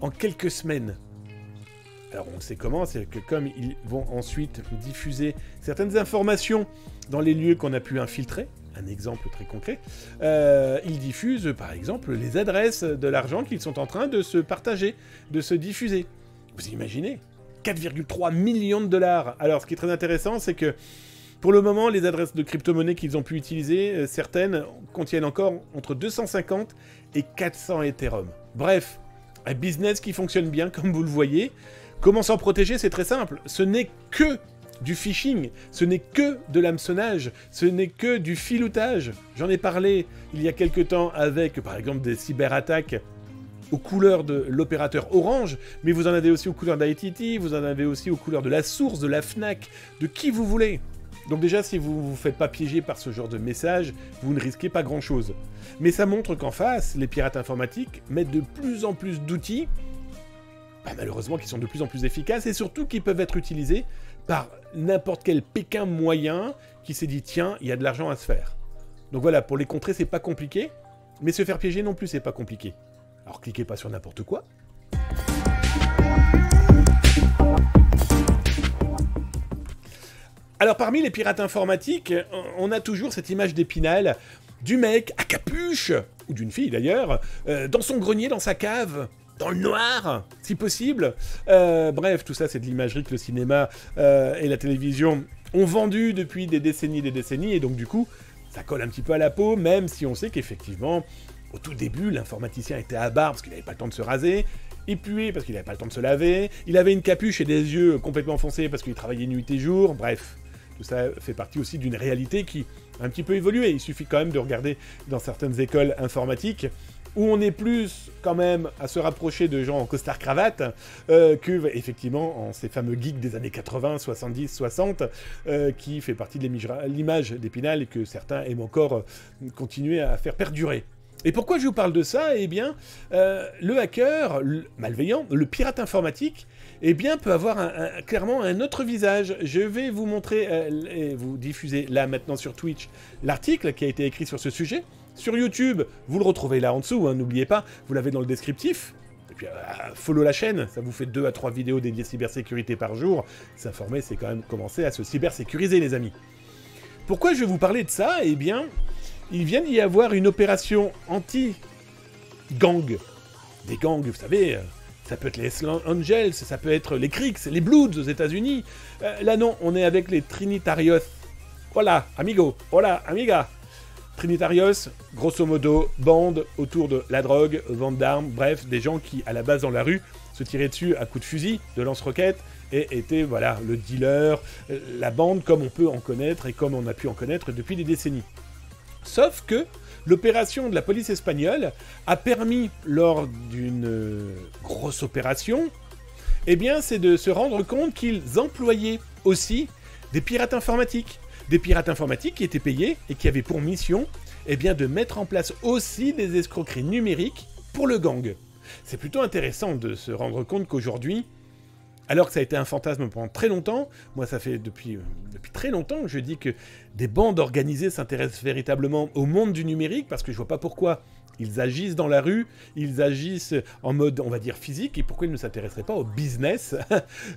en quelques semaines. Alors on sait comment, c'est que comme ils vont ensuite diffuser certaines informations dans les lieux qu'on a pu infiltrer, un exemple très concret, ils diffusent par exemple les adresses de l'argent qu'ils sont en train de se partager, de se diffuser. Vous imaginez 4,3 millions de dollars. Alors ce qui est très intéressant, c'est que pour le moment, les adresses de crypto-monnaies qu'ils ont pu utiliser, certaines contiennent encore entre 250 et 400 Ethereum. Bref, un business qui fonctionne bien, comme vous le voyez. Comment s'en protéger? C'est très simple. Ce n'est que du phishing, ce n'est que de l'hameçonnage, ce n'est que du filoutage. J'en ai parlé il y a quelque temps avec, par exemple, des cyberattaques aux couleurs de l'opérateur Orange, mais vous en avez aussi aux couleurs d'ITT, vous en avez aussi aux couleurs de la source, de la Fnac, de qui vous voulez. Donc déjà, si vous ne vous faites pas piéger par ce genre de message, vous ne risquez pas grand-chose. Mais ça montre qu'en face, les pirates informatiques mettent de plus en plus d'outils, malheureusement qui sont de plus en plus efficaces, et surtout qui peuvent être utilisés par n'importe quel Pékin moyen qui s'est dit « Tiens, il y a de l'argent à se faire ». Donc voilà, pour les contrer, c'est pas compliqué, mais se faire piéger non plus, c'est pas compliqué. Alors cliquez pas sur n'importe quoi. Alors parmi les pirates informatiques, on a toujours cette image d'Épinal du mec à capuche, ou d'une fille d'ailleurs, dans son grenier, dans sa cave, dans le noir, si possible. Bref, tout ça c'est de l'imagerie que le cinéma et la télévision ont vendu depuis des décennies, et donc du coup, ça colle un petit peu à la peau, même si on sait qu'effectivement, au tout début, l'informaticien était à barbe parce qu'il n'avait pas le temps de se raser, il puait parce qu'il n'avait pas le temps de se laver, il avait une capuche et des yeux complètement foncés parce qu'il travaillait nuit et jour, bref. Tout ça fait partie aussi d'une réalité qui a un petit peu évolué. Il suffit quand même de regarder dans certaines écoles informatiques où on est plus quand même à se rapprocher de gens en costard-cravate que, effectivement, en ces fameux geeks des années 80, 70, 60, qui fait partie de l'image d'Épinal et que certains aiment encore continuer à faire perdurer. Et pourquoi je vous parle de ça? Eh bien, le hacker, le malveillant, le pirate informatique, eh bien, peut avoir clairement un autre visage. Je vais vous montrer et vous diffuser là maintenant sur Twitch l'article qui a été écrit sur ce sujet. Sur YouTube, vous le retrouvez là en dessous, hein, n'oubliez pas, vous l'avez dans le descriptif. Et puis, follow la chaîne, ça vous fait 2 à 3 vidéos dédiées cybersécurité par jour. S'informer, c'est quand même commencer à se cybersécuriser, les amis. Pourquoi je vais vous parler de ça? Eh bien, il vient d'y avoir une opération anti-gang. Des gangs, vous savez, ça peut être les Hells Angels, ça peut être les Crips, les Bloods aux États-Unis. Là non, on est avec les Trinitarios. Hola, amigo, hola, amiga. Trinitarios, grosso modo, bande autour de la drogue, vente d'armes, bref, des gens qui, à la base dans la rue, se tiraient dessus à coups de fusil, de lance-roquettes, et étaient, voilà, le dealer, la bande comme on peut en connaître et comme on a pu en connaître depuis des décennies. Sauf que l'opération de la police espagnole a permis, lors d'une grosse opération, eh bien, c'est de se rendre compte qu'ils employaient aussi des pirates informatiques. Des pirates informatiques qui étaient payés et qui avaient pour mission, eh bien, de mettre en place aussi des escroqueries numériques pour le gang. C'est plutôt intéressant de se rendre compte qu'aujourd'hui, alors que ça a été un fantasme pendant très longtemps, moi ça fait depuis très longtemps que je dis que des bandes organisées s'intéressent véritablement au monde du numérique, parce que je vois pas pourquoi ils agissent dans la rue, ils agissent en mode, on va dire, physique, et pourquoi ils ne s'intéresseraient pas au business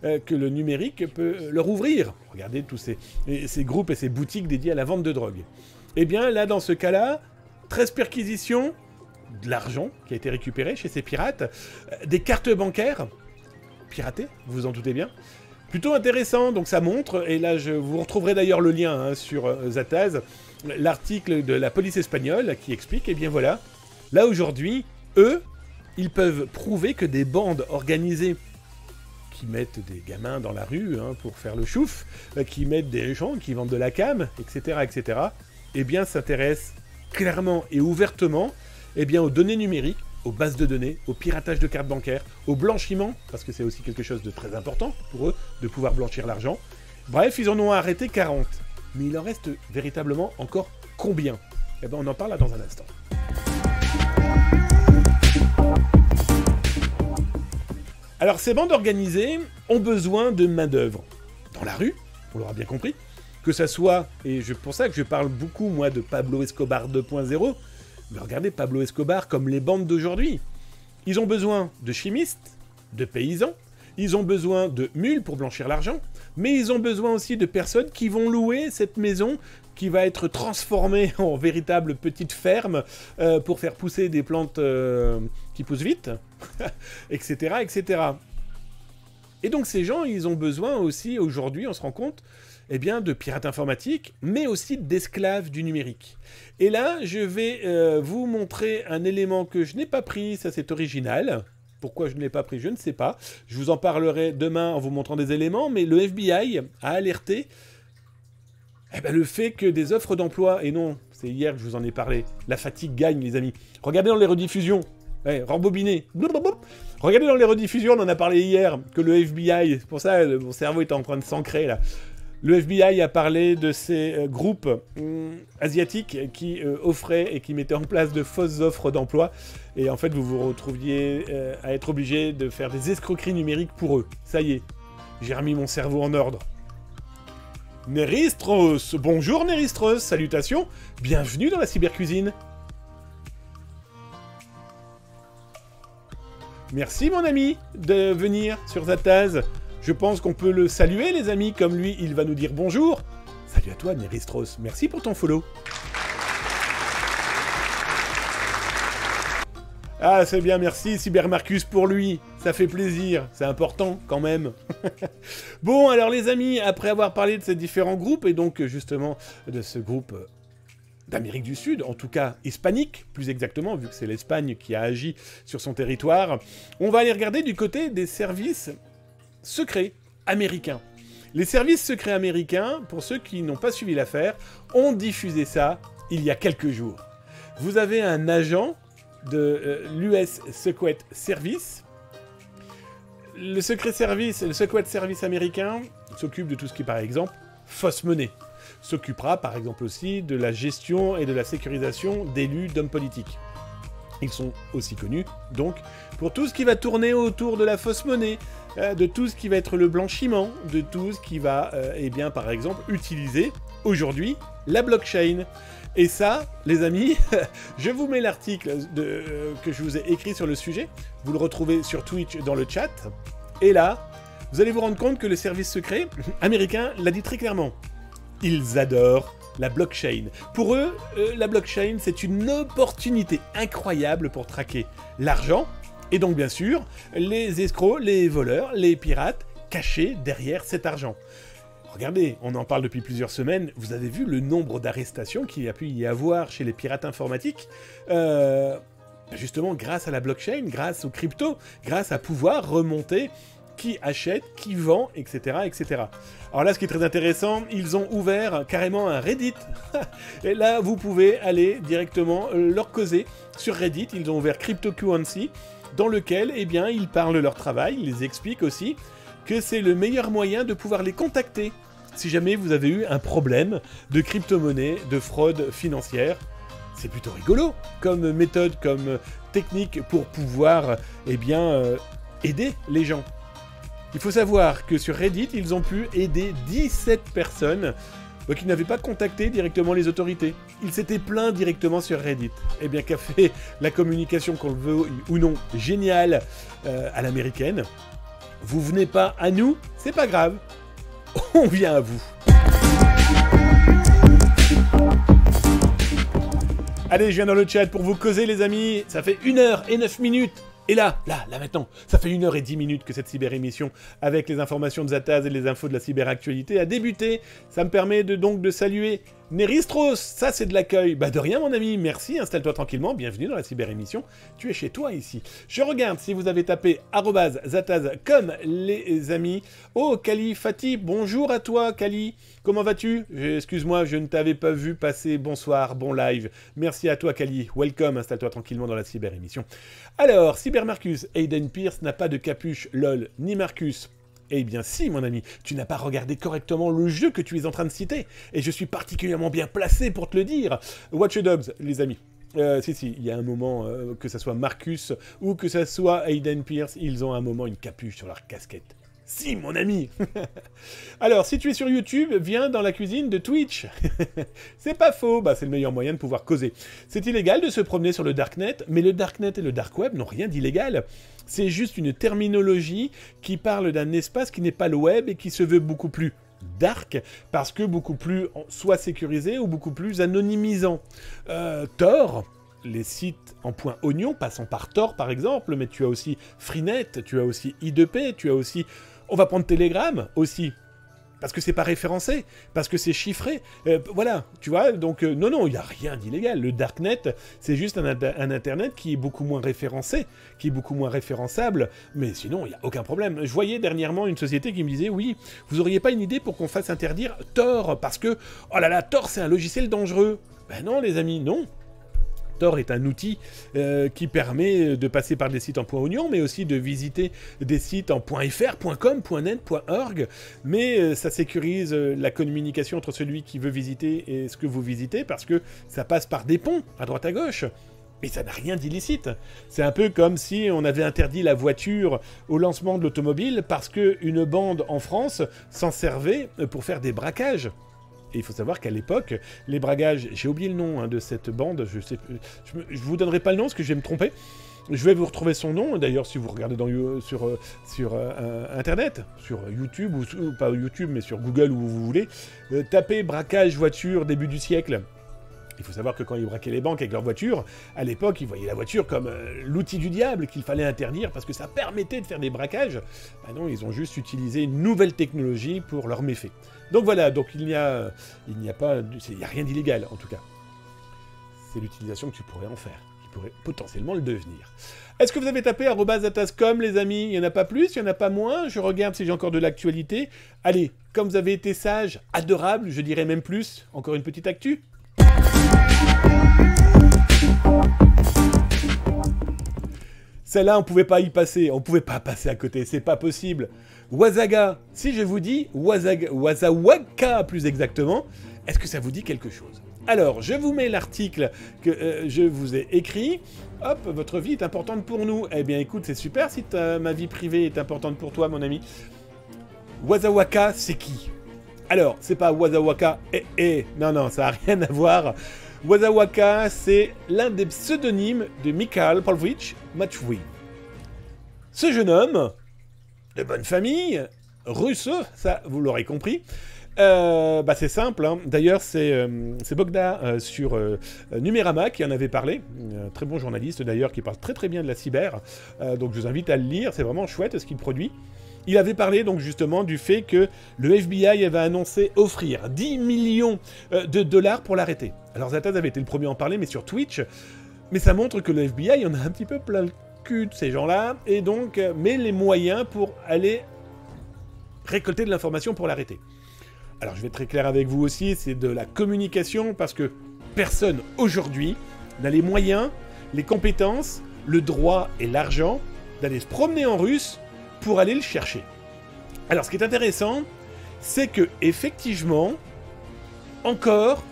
que le numérique peut leur ouvrir. Regardez tous ces groupes et ces boutiques dédiées à la vente de drogue. Eh bien là, dans ce cas-là, 13 perquisitions, de l'argent qui a été récupéré chez ces pirates, des cartes bancaires piratées, vous vous en doutez bien. Plutôt intéressant, donc ça montre, et là vous retrouverez d'ailleurs le lien sur Zataz, l'article de la police espagnole qui explique, et bien voilà, là aujourd'hui, eux, ils peuvent prouver que des bandes organisées qui mettent des gamins dans la rue hein, pour faire le chouf, qui mettent des gens qui vendent de la cam, etc., etc., eh bien, s'intéressent clairement et ouvertement eh bien, aux données numériques, aux bases de données, au piratage de cartes bancaires, au blanchiment, parce que c'est aussi quelque chose de très important pour eux, de pouvoir blanchir l'argent. Bref, ils en ont arrêté 40. Mais il en reste véritablement encore combien? Eh bien, on en parle là dans un instant. Alors, ces bandes organisées ont besoin de main-d'œuvre. Dans la rue, on l'aura bien compris, que ça soit, et c'est pour ça que je parle beaucoup, moi, de Pablo Escobar 2.0, mais regardez Pablo Escobar comme les bandes d'aujourd'hui. Ils ont besoin de chimistes, de paysans, ils ont besoin de mules pour blanchir l'argent, mais ils ont besoin aussi de personnes qui vont louer cette maison qui va être transformée en véritable petite ferme pour faire pousser des plantes qui poussent vite, etc., etc. Et donc ces gens, ils ont besoin aussi, aujourd'hui, on se rend compte, eh bien, de pirates informatiques, mais aussi d'esclaves du numérique. Et là, je vais vous montrer un élément que je n'ai pas pris, ça c'est original. Pourquoi je ne l'ai pas pris, je ne sais pas. Je vous en parlerai demain en vous montrant des éléments, mais le FBI a alerté eh ben, le fait que des offres d'emploi, et non, c'est hier que je vous en ai parlé, la fatigue gagne les amis. Regardez dans les rediffusions, rembobinez. Regardez dans les rediffusions, on en a parlé hier, que le FBI, c'est pour ça mon cerveau est en train de s'ancrer là. Le FBI a parlé de ces groupes asiatiques qui offraient et qui mettaient en place de fausses offres d'emploi. Et en fait, vous vous retrouviez à être obligé de faire des escroqueries numériques pour eux. Ça y est, j'ai remis mon cerveau en ordre. Neristros, bonjour Neristros, salutations, bienvenue dans la cybercuisine. Merci mon ami de venir sur Zataz. Je pense qu'on peut le saluer, les amis, comme lui, il va nous dire bonjour. Salut à toi, Neristros. Merci pour ton follow. Ah, c'est bien, merci, Cybermarcus, pour lui. Ça fait plaisir, c'est important, quand même. Bon, alors les amis, après avoir parlé de ces différents groupes, et donc, justement, de ce groupe d'Amérique du Sud, en tout cas hispanique, plus exactement, vu que c'est l'Espagne qui a agi sur son territoire, on va aller regarder du côté des services secrets américains. Les services secrets américains, pour ceux qui n'ont pas suivi l'affaire, ont diffusé ça il y a quelques jours. Vous avez un agent de l'US Secret Service. Le Secret Service américain s'occupe de tout ce qui est, par exemple, fausse monnaie. S'occupera, par exemple, aussi de la gestion et de la sécurisation d'élus d'hommes politiques. Ils sont aussi connus, donc, pour tout ce qui va tourner autour de la fausse monnaie, de tout ce qui va être le blanchiment, de tout ce qui va, eh bien, par exemple, utiliser, aujourd'hui, la blockchain. Et ça, les amis, je vous mets l'article que je vous ai écrit sur le sujet, vous le retrouvez sur Twitch dans le chat, et là, vous allez vous rendre compte que le service secret américain l'a dit très clairement. Ils adorent la blockchain. Pour eux, la blockchain, c'est une opportunité incroyable pour traquer l'argent, et donc bien sûr, les escrocs, les voleurs, les pirates cachés derrière cet argent. Regardez, on en parle depuis plusieurs semaines, vous avez vu le nombre d'arrestations qu'il y a pu y avoir chez les pirates informatiques, justement grâce à la blockchain, grâce aux cryptos, grâce à pouvoir remonter qui achète, qui vend, etc., etc. Alors là, ce qui est très intéressant, ils ont ouvert carrément un Reddit. Et là, vous pouvez aller directement leur causer sur Reddit. Ils ont ouvert CryptoCurrency, dans lequel, eh bien, ils parlent de leur travail. Ils expliquent aussi que c'est le meilleur moyen de pouvoir les contacter si jamais vous avez eu un problème de crypto-monnaie, de fraude financière. C'est plutôt rigolo comme méthode, comme technique pour pouvoir, eh bien, aider les gens. Il faut savoir que sur Reddit, ils ont pu aider 17 personnes qui n'avaient pas contacté directement les autorités. Ils s'étaient plaints directement sur Reddit. Eh bien, qu'a fait la communication, qu'on le veut ou non, géniale à l'américaine. Vous venez pas à nous, c'est pas grave. On vient à vous. Allez, je viens dans le chat pour vous causer, les amis. Ça fait 1h09. Et là, maintenant, ça fait 1h10 que cette cyber-émission, avec les informations de Zataz et les infos de la cyberactualité, a débuté. Ça me permet donc de saluer Neristros, ça c'est de l'accueil. Bah de rien mon ami, merci, installe-toi tranquillement, bienvenue dans la cyber-émission, tu es chez toi ici. Je regarde si vous avez tapé @zataz comme les amis. Oh Kali Fatih, bonjour à toi Kali, comment vas-tu? Excuse-moi, je ne t'avais pas vu passer, bonsoir, bon live. Merci à toi Kali, welcome, installe-toi tranquillement dans la cyber-émission. Alors, Cybermarcus, Aiden Pierce n'a pas de capuche, lol, ni Marcus. Eh bien si, mon ami, tu n'as pas regardé correctement le jeu que tu es en train de citer, et je suis particulièrement bien placé pour te le dire. Watch Dogs, les amis. Si, il y a un moment, que ça soit Marcus ou que ça soit Aiden Pierce, ils ont un moment une capuche sur leur casquette. Si, mon ami. Alors, si tu es sur YouTube, viens dans la cuisine de Twitch. C'est pas faux, bah, c'est le meilleur moyen de pouvoir causer. C'est illégal de se promener sur le Darknet, mais le Darknet et le Dark Web n'ont rien d'illégal. C'est juste une terminologie qui parle d'un espace qui n'est pas le web et qui se veut beaucoup plus dark, parce que beaucoup plus soit sécurisé ou beaucoup plus anonymisant. Tor, les sites en point oignon, passant par Tor par exemple, mais tu as aussi Freenet, tu as aussi I2P, tu as aussi... On va prendre Telegram aussi, parce que c'est pas référencé, parce que c'est chiffré, voilà, tu vois, donc non, il n'y a rien d'illégal. Le Darknet, c'est juste un Internet qui est beaucoup moins référencé, qui est beaucoup moins référençable, mais sinon, il n'y a aucun problème. Je voyais dernièrement une société qui me disait, oui, vous auriez pas une idée pour qu'on fasse interdire Tor, parce que, oh là là, Tor, c'est un logiciel dangereux. Ben non, les amis, non. Tor est un outil qui permet de passer par des sites en .oignon, mais aussi de visiter des sites en .fr, .com, .net, .org, mais ça sécurise la communication entre celui qui veut visiter et ce que vous visitez, parce que ça passe par des ponts, à droite à gauche. Et ça n'a rien d'illicite. C'est un peu comme si on avait interdit la voiture au lancement de l'automobile parce qu'une bande en France s'en servait pour faire des braquages. Et il faut savoir qu'à l'époque, les braquages, j'ai oublié le nom de cette bande, je vous donnerai pas le nom parce que je vais me tromper. Je vais vous retrouver son nom, d'ailleurs si vous regardez sur Internet, sur YouTube, ou pas YouTube, mais sur Google où vous voulez, tapez braquage voiture début du siècle. Il faut savoir que quand ils braquaient les banques avec leur voiture, à l'époque, ils voyaient la voiture comme l'outil du diable qu'il fallait interdire parce que ça permettait de faire des braquages. Ben non, ils ont juste utilisé une nouvelle technologie pour leurs méfaits. Donc voilà, donc il n'y a rien d'illégal en tout cas. C'est l'utilisation que tu pourrais en faire, qui pourrait potentiellement le devenir. Est-ce que vous avez tapé @atascom, les amis? Il n'y en a pas plus, il n'y en a pas moins. Je regarde si j'ai encore de l'actualité. Allez, comme vous avez été sage, adorable, je dirais même plus, encore une petite actu. Celle-là, on pouvait pas y passer, on pouvait pas passer à côté, c'est pas possible. Wazaga, si je vous dis Wazawaka plus exactement, est-ce que ça vous dit quelque chose? Alors, je vous mets l'article que je vous ai écrit. Hop, votre vie est importante pour nous. Eh bien, écoute, c'est super si ma vie privée est importante pour toi, mon ami. Wazawaka, c'est qui? Alors, c'est pas Wazawaka, non, ça n'a rien à voir. Wazawaka, c'est l'un des pseudonymes de Mikhail Pavlovich Matchouï. Ce jeune homme, de bonne famille, russe, ça vous l'aurez compris, c'est simple, hein. D'ailleurs c'est Bogda sur Numérama qui en avait parlé, un très bon journaliste d'ailleurs qui parle très très bien de la cyber, donc je vous invite à le lire, c'est vraiment chouette ce qu'il produit. Il avait parlé donc justement du fait que le FBI avait annoncé offrir 10 millions de dollars pour l'arrêter. Alors Zataz avait été le premier à en parler, mais sur Twitch. Mais ça montre que le FBI en a un petit peu plein le cul de ces gens-là, et donc met les moyens pour aller récolter de l'information pour l'arrêter. Alors je vais être très clair avec vous aussi, c'est de la communication, parce que personne aujourd'hui n'a les moyens, les compétences, le droit et l'argent d'aller se promener en russe pour aller le chercher. Alors, ce qui est intéressant, c'est que, effectivement, encore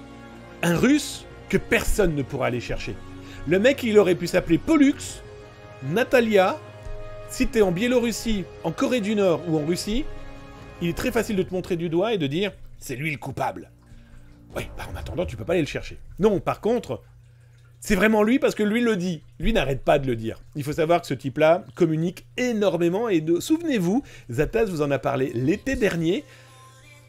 un russe que personne ne pourra aller chercher. Le mec, il aurait pu s'appeler Pollux, Natalia. Si t'es en Biélorussie, en Corée du Nord ou en Russie, il est très facile de te montrer du doigt et de dire « c'est lui le coupable ». Ouais, bah en attendant, tu peux pas aller le chercher. Non, par contre, c'est vraiment lui parce que lui le dit. Lui n'arrête pas de le dire. Il faut savoir que ce type-là communique énormément et souvenez-vous, Zataz vous en a parlé l'été dernier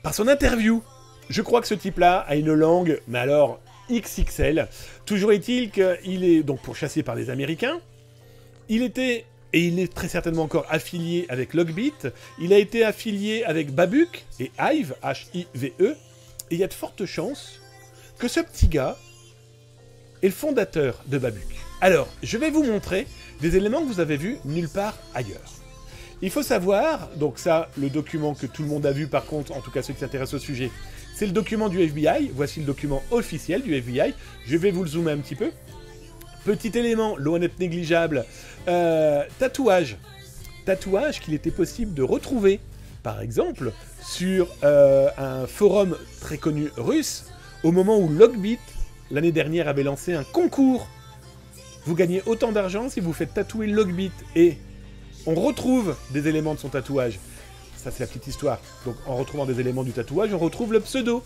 par son interview. Je crois que ce type-là a une langue, mais alors XXL. Toujours est-il qu'il est donc pourchassé par les Américains. Il était, et il est très certainement encore affilié avec Logbit. Il a été affilié avec Babuk et Hive, H-I-V-E. Et il y a de fortes chances que ce petit gars est le fondateur de Babuc. Alors, je vais vous montrer des éléments que vous avez vus nulle part ailleurs. Il faut savoir, donc ça, le document que tout le monde a vu par contre, en tout cas ceux qui s'intéressent au sujet, c'est le document du FBI. Voici le document officiel du FBI. Je vais vous le zoomer un petit peu. Petit élément, loin d'être négligeable, tatouage. Tatouage qu'il était possible de retrouver, par exemple, sur un forum très connu russe, au moment où Logbit, l'année dernière, avait lancé un concours. Vous gagnez autant d'argent si vous faites tatouer Logbit. Et on retrouve des éléments de son tatouage. Ça, c'est la petite histoire. Donc, en retrouvant des éléments du tatouage, on retrouve le pseudo.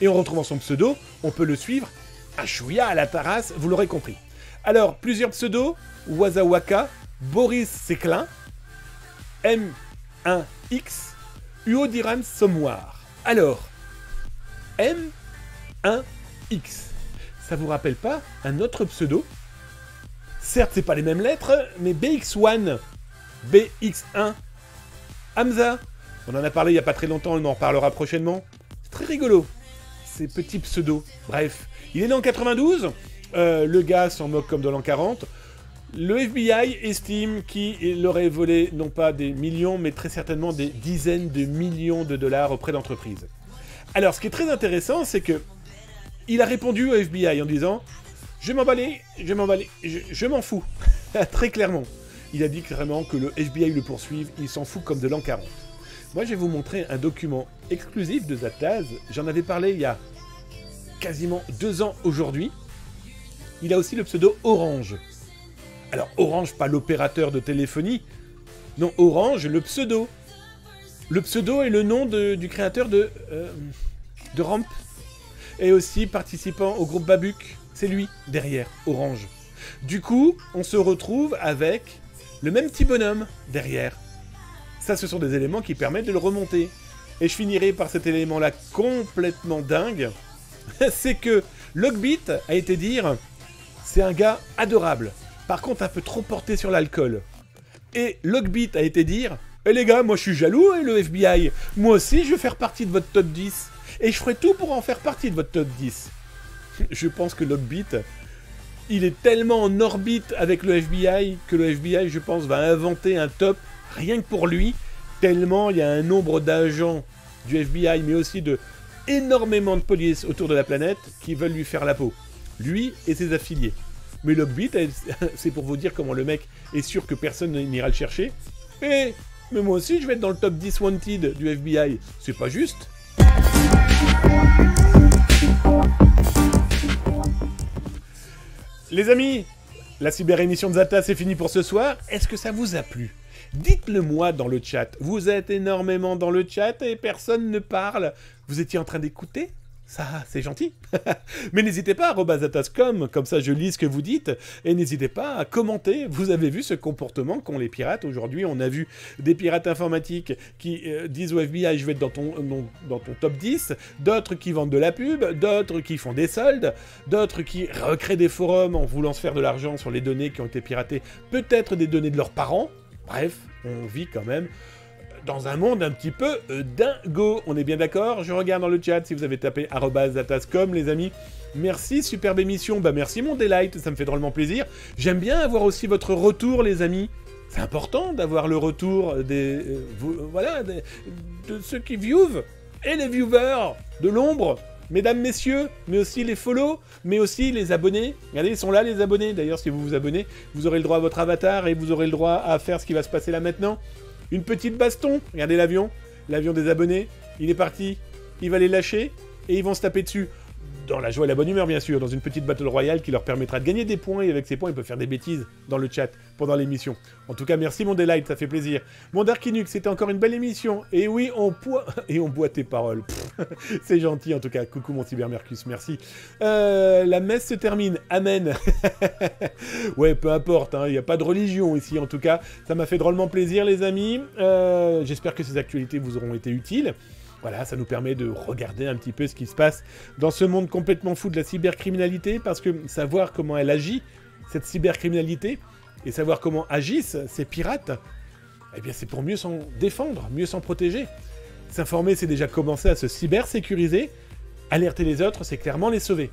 Et en retrouvant son pseudo, on peut le suivre à chouïa à la tarasse, vous l'aurez compris. Alors, plusieurs pseudos. Wazawaka, Boris Séclin, M1X, Uodiran Sommoir. Alors, M1X, ça vous rappelle pas un autre pseudo? Certes, c'est pas les mêmes lettres, mais BX1, BX1, Hamza, on en a parlé il y a pas très longtemps, on en reparlera prochainement. C'est très rigolo, ces petits pseudos. Bref, il est né en 92, le gars s'en moque comme de l'an 40. Le FBI estime qu'il aurait volé non pas des millions, mais très certainement des dizaines de millions de dollars auprès d'entreprises. Alors, ce qui est très intéressant, c'est que il a répondu au FBI en disant « Je m'en bats je m'en fous ». Très clairement. Il a dit clairement que le FBI le poursuive, il s'en fout comme de l'an 40. Moi, je vais vous montrer un document exclusif de Zaptaz. J'en avais parlé il y a quasiment 2 ans aujourd'hui. Il a aussi le pseudo Orange. Alors, Orange, pas l'opérateur de téléphonie. Non, Orange, le pseudo. Le pseudo est le nom du créateur de Ramp. Et aussi participant au groupe Babuc. C'est lui, derrière, Orange. Du coup, on se retrouve avec le même petit bonhomme, derrière. Ça, ce sont des éléments qui permettent de le remonter. Et je finirai par cet élément-là complètement dingue. C'est que Logbit a été dire... C'est un gars adorable. Par contre, un peu trop porté sur l'alcool. Et Logbit a été dire « Eh les gars, moi je suis jaloux, et le FBI. Moi aussi, je veux faire partie de votre top 10. Et je ferai tout pour en faire partie de votre top 10. » Je pense que Logbit, il est tellement en orbite avec le FBI que le FBI, je pense, va inventer un top rien que pour lui. Tellement il y a un nombre d'agents du FBI, mais aussi de énormément de police autour de la planète qui veulent lui faire la peau. Lui et ses affiliés. Mais Logbit, c'est pour vous dire comment le mec est sûr que personne n'ira le chercher. Mais moi aussi, je vais être dans le top 10 wanted du FBI. C'est pas juste. Les amis, la cyber-émission de Zaptaz, c'est fini pour ce soir. Est-ce que ça vous a plu? Dites-le moi dans le chat. Vous êtes énormément dans le chat et personne ne parle. Vous étiez en train d'écouter? Ça, c'est gentil. Mais n'hésitez pas à @zaptaz.com, comme ça je lis ce que vous dites. Et n'hésitez pas à commenter. Vous avez vu ce comportement qu'ont les pirates. Aujourd'hui, on a vu des pirates informatiques qui disent au FBI, je vais être dans ton top 10. D'autres qui vendent de la pub. D'autres qui font des soldes. D'autres qui recréent des forums en voulant se faire de l'argent sur les données qui ont été piratées. Peut-être des données de leurs parents. Bref, on vit quand même dans un monde un petit peu dingo. On est bien d'accord? Je regarde dans le chat si vous avez tapé @zaptaz.com, les amis. Merci, superbe émission. Bah merci mon Delight, ça me fait drôlement plaisir. J'aime bien avoir aussi votre retour, les amis. C'est important d'avoir le retour des... de ceux qui viewent et les viewers de l'ombre. Mesdames, messieurs, mais aussi les follow, mais aussi les abonnés. Regardez, ils sont là, les abonnés. D'ailleurs, si vous vous abonnez, vous aurez le droit à votre avatar et vous aurez le droit à faire ce qui va se passer là maintenant. Une petite baston, regardez l'avion des abonnés, il est parti, il va les lâcher, et ils vont se taper dessus. Dans la joie et la bonne humeur, bien sûr, dans une petite battle royale qui leur permettra de gagner des points, et avec ces points, ils peuvent faire des bêtises dans le chat pendant l'émission. En tout cas, merci mon Delight, ça fait plaisir. Mon Darkinux, c'était encore une belle émission, et oui, on boit tes paroles. C'est gentil, en tout cas. Coucou mon Cybermercus, merci. La messe se termine, amen. Ouais, peu importe, il n'y a pas de religion ici, en tout cas. Ça m'a fait drôlement plaisir, les amis. J'espère que ces actualités vous auront été utiles. Voilà, ça nous permet de regarder un petit peu ce qui se passe dans ce monde complètement fou de la cybercriminalité, parce que savoir comment elle agit, cette cybercriminalité, et savoir comment agissent ces pirates, eh bien c'est pour mieux s'en défendre, mieux s'en protéger. S'informer, c'est déjà commencer à se cybersécuriser. Alerter les autres, c'est clairement les sauver.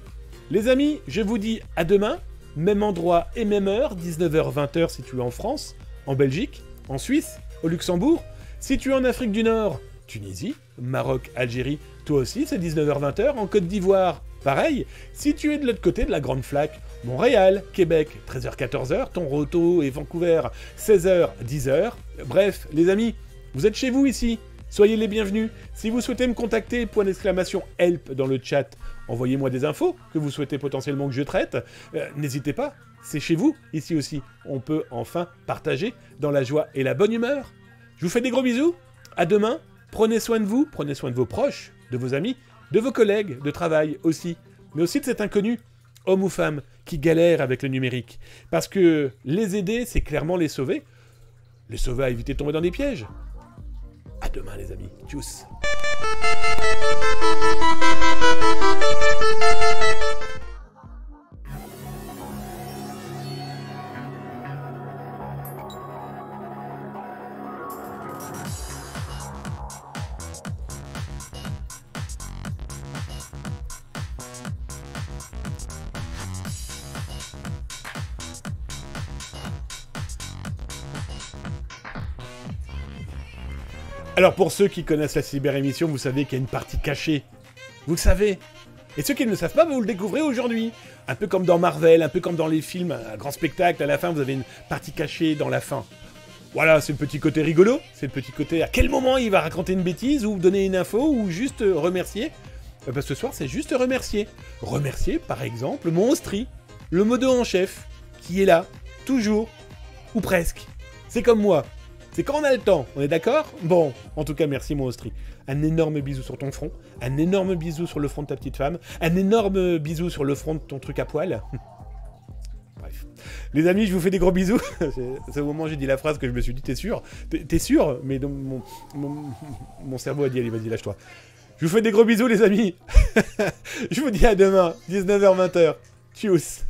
Les amis, je vous dis à demain, même endroit et même heure, 19h-20h si tu es en France, en Belgique, en Suisse, au Luxembourg. Si tu es en Afrique du Nord, Tunisie, Maroc, Algérie, toi aussi c'est 19h-20h. En Côte d'Ivoire, pareil. Si tu es de l'autre côté de la Grande Flaque, Montréal, Québec, 13h-14h, Toronto et Vancouver, 16h-10h. Bref, les amis, vous êtes chez vous ici. Soyez les bienvenus. Si vous souhaitez me contacter, point d'exclamation help dans le chat, envoyez-moi des infos que vous souhaitez potentiellement que je traite. N'hésitez pas, c'est chez vous, ici aussi. On peut enfin partager dans la joie et la bonne humeur. Je vous fais des gros bisous. À demain. Prenez soin de vous, prenez soin de vos proches, de vos amis, de vos collègues de travail aussi. Mais aussi de cet inconnu, homme ou femme, qui galère avec le numérique. Parce que les aider, c'est clairement les sauver. Les sauver à éviter de tomber dans des pièges. À demain les amis. Tchuss. Alors pour ceux qui connaissent la cyber-émission, vous savez qu'il y a une partie cachée. Vous le savez. Et ceux qui ne le savent pas, vous le découvrez aujourd'hui. Un peu comme dans Marvel, un peu comme dans les films, un grand spectacle, à la fin vous avez une partie cachée dans la fin. Voilà, c'est le petit côté rigolo, c'est le petit côté à quel moment il va raconter une bêtise, ou donner une info, ou juste remercier. Parce que ce soir c'est juste remercier. Remercier par exemple mon Ostri, le modo en chef, qui est là, toujours, ou presque. C'est comme moi. C'est quand on a le temps, on est d'accord? Bon, en tout cas, merci mon Ostri. Un énorme bisou sur ton front, un énorme bisou sur le front de ta petite femme, un énorme bisou sur le front de ton truc à poil. Bref. Les amis, je vous fais des gros bisous. C'est au moment où j'ai dit la phrase que je me suis dit, t'es sûr? T'es sûr? Mais donc, mon cerveau a dit, allez, vas-y, lâche-toi. Je vous fais des gros bisous, les amis. Je vous dis à demain, 19h-20h. Tchuss.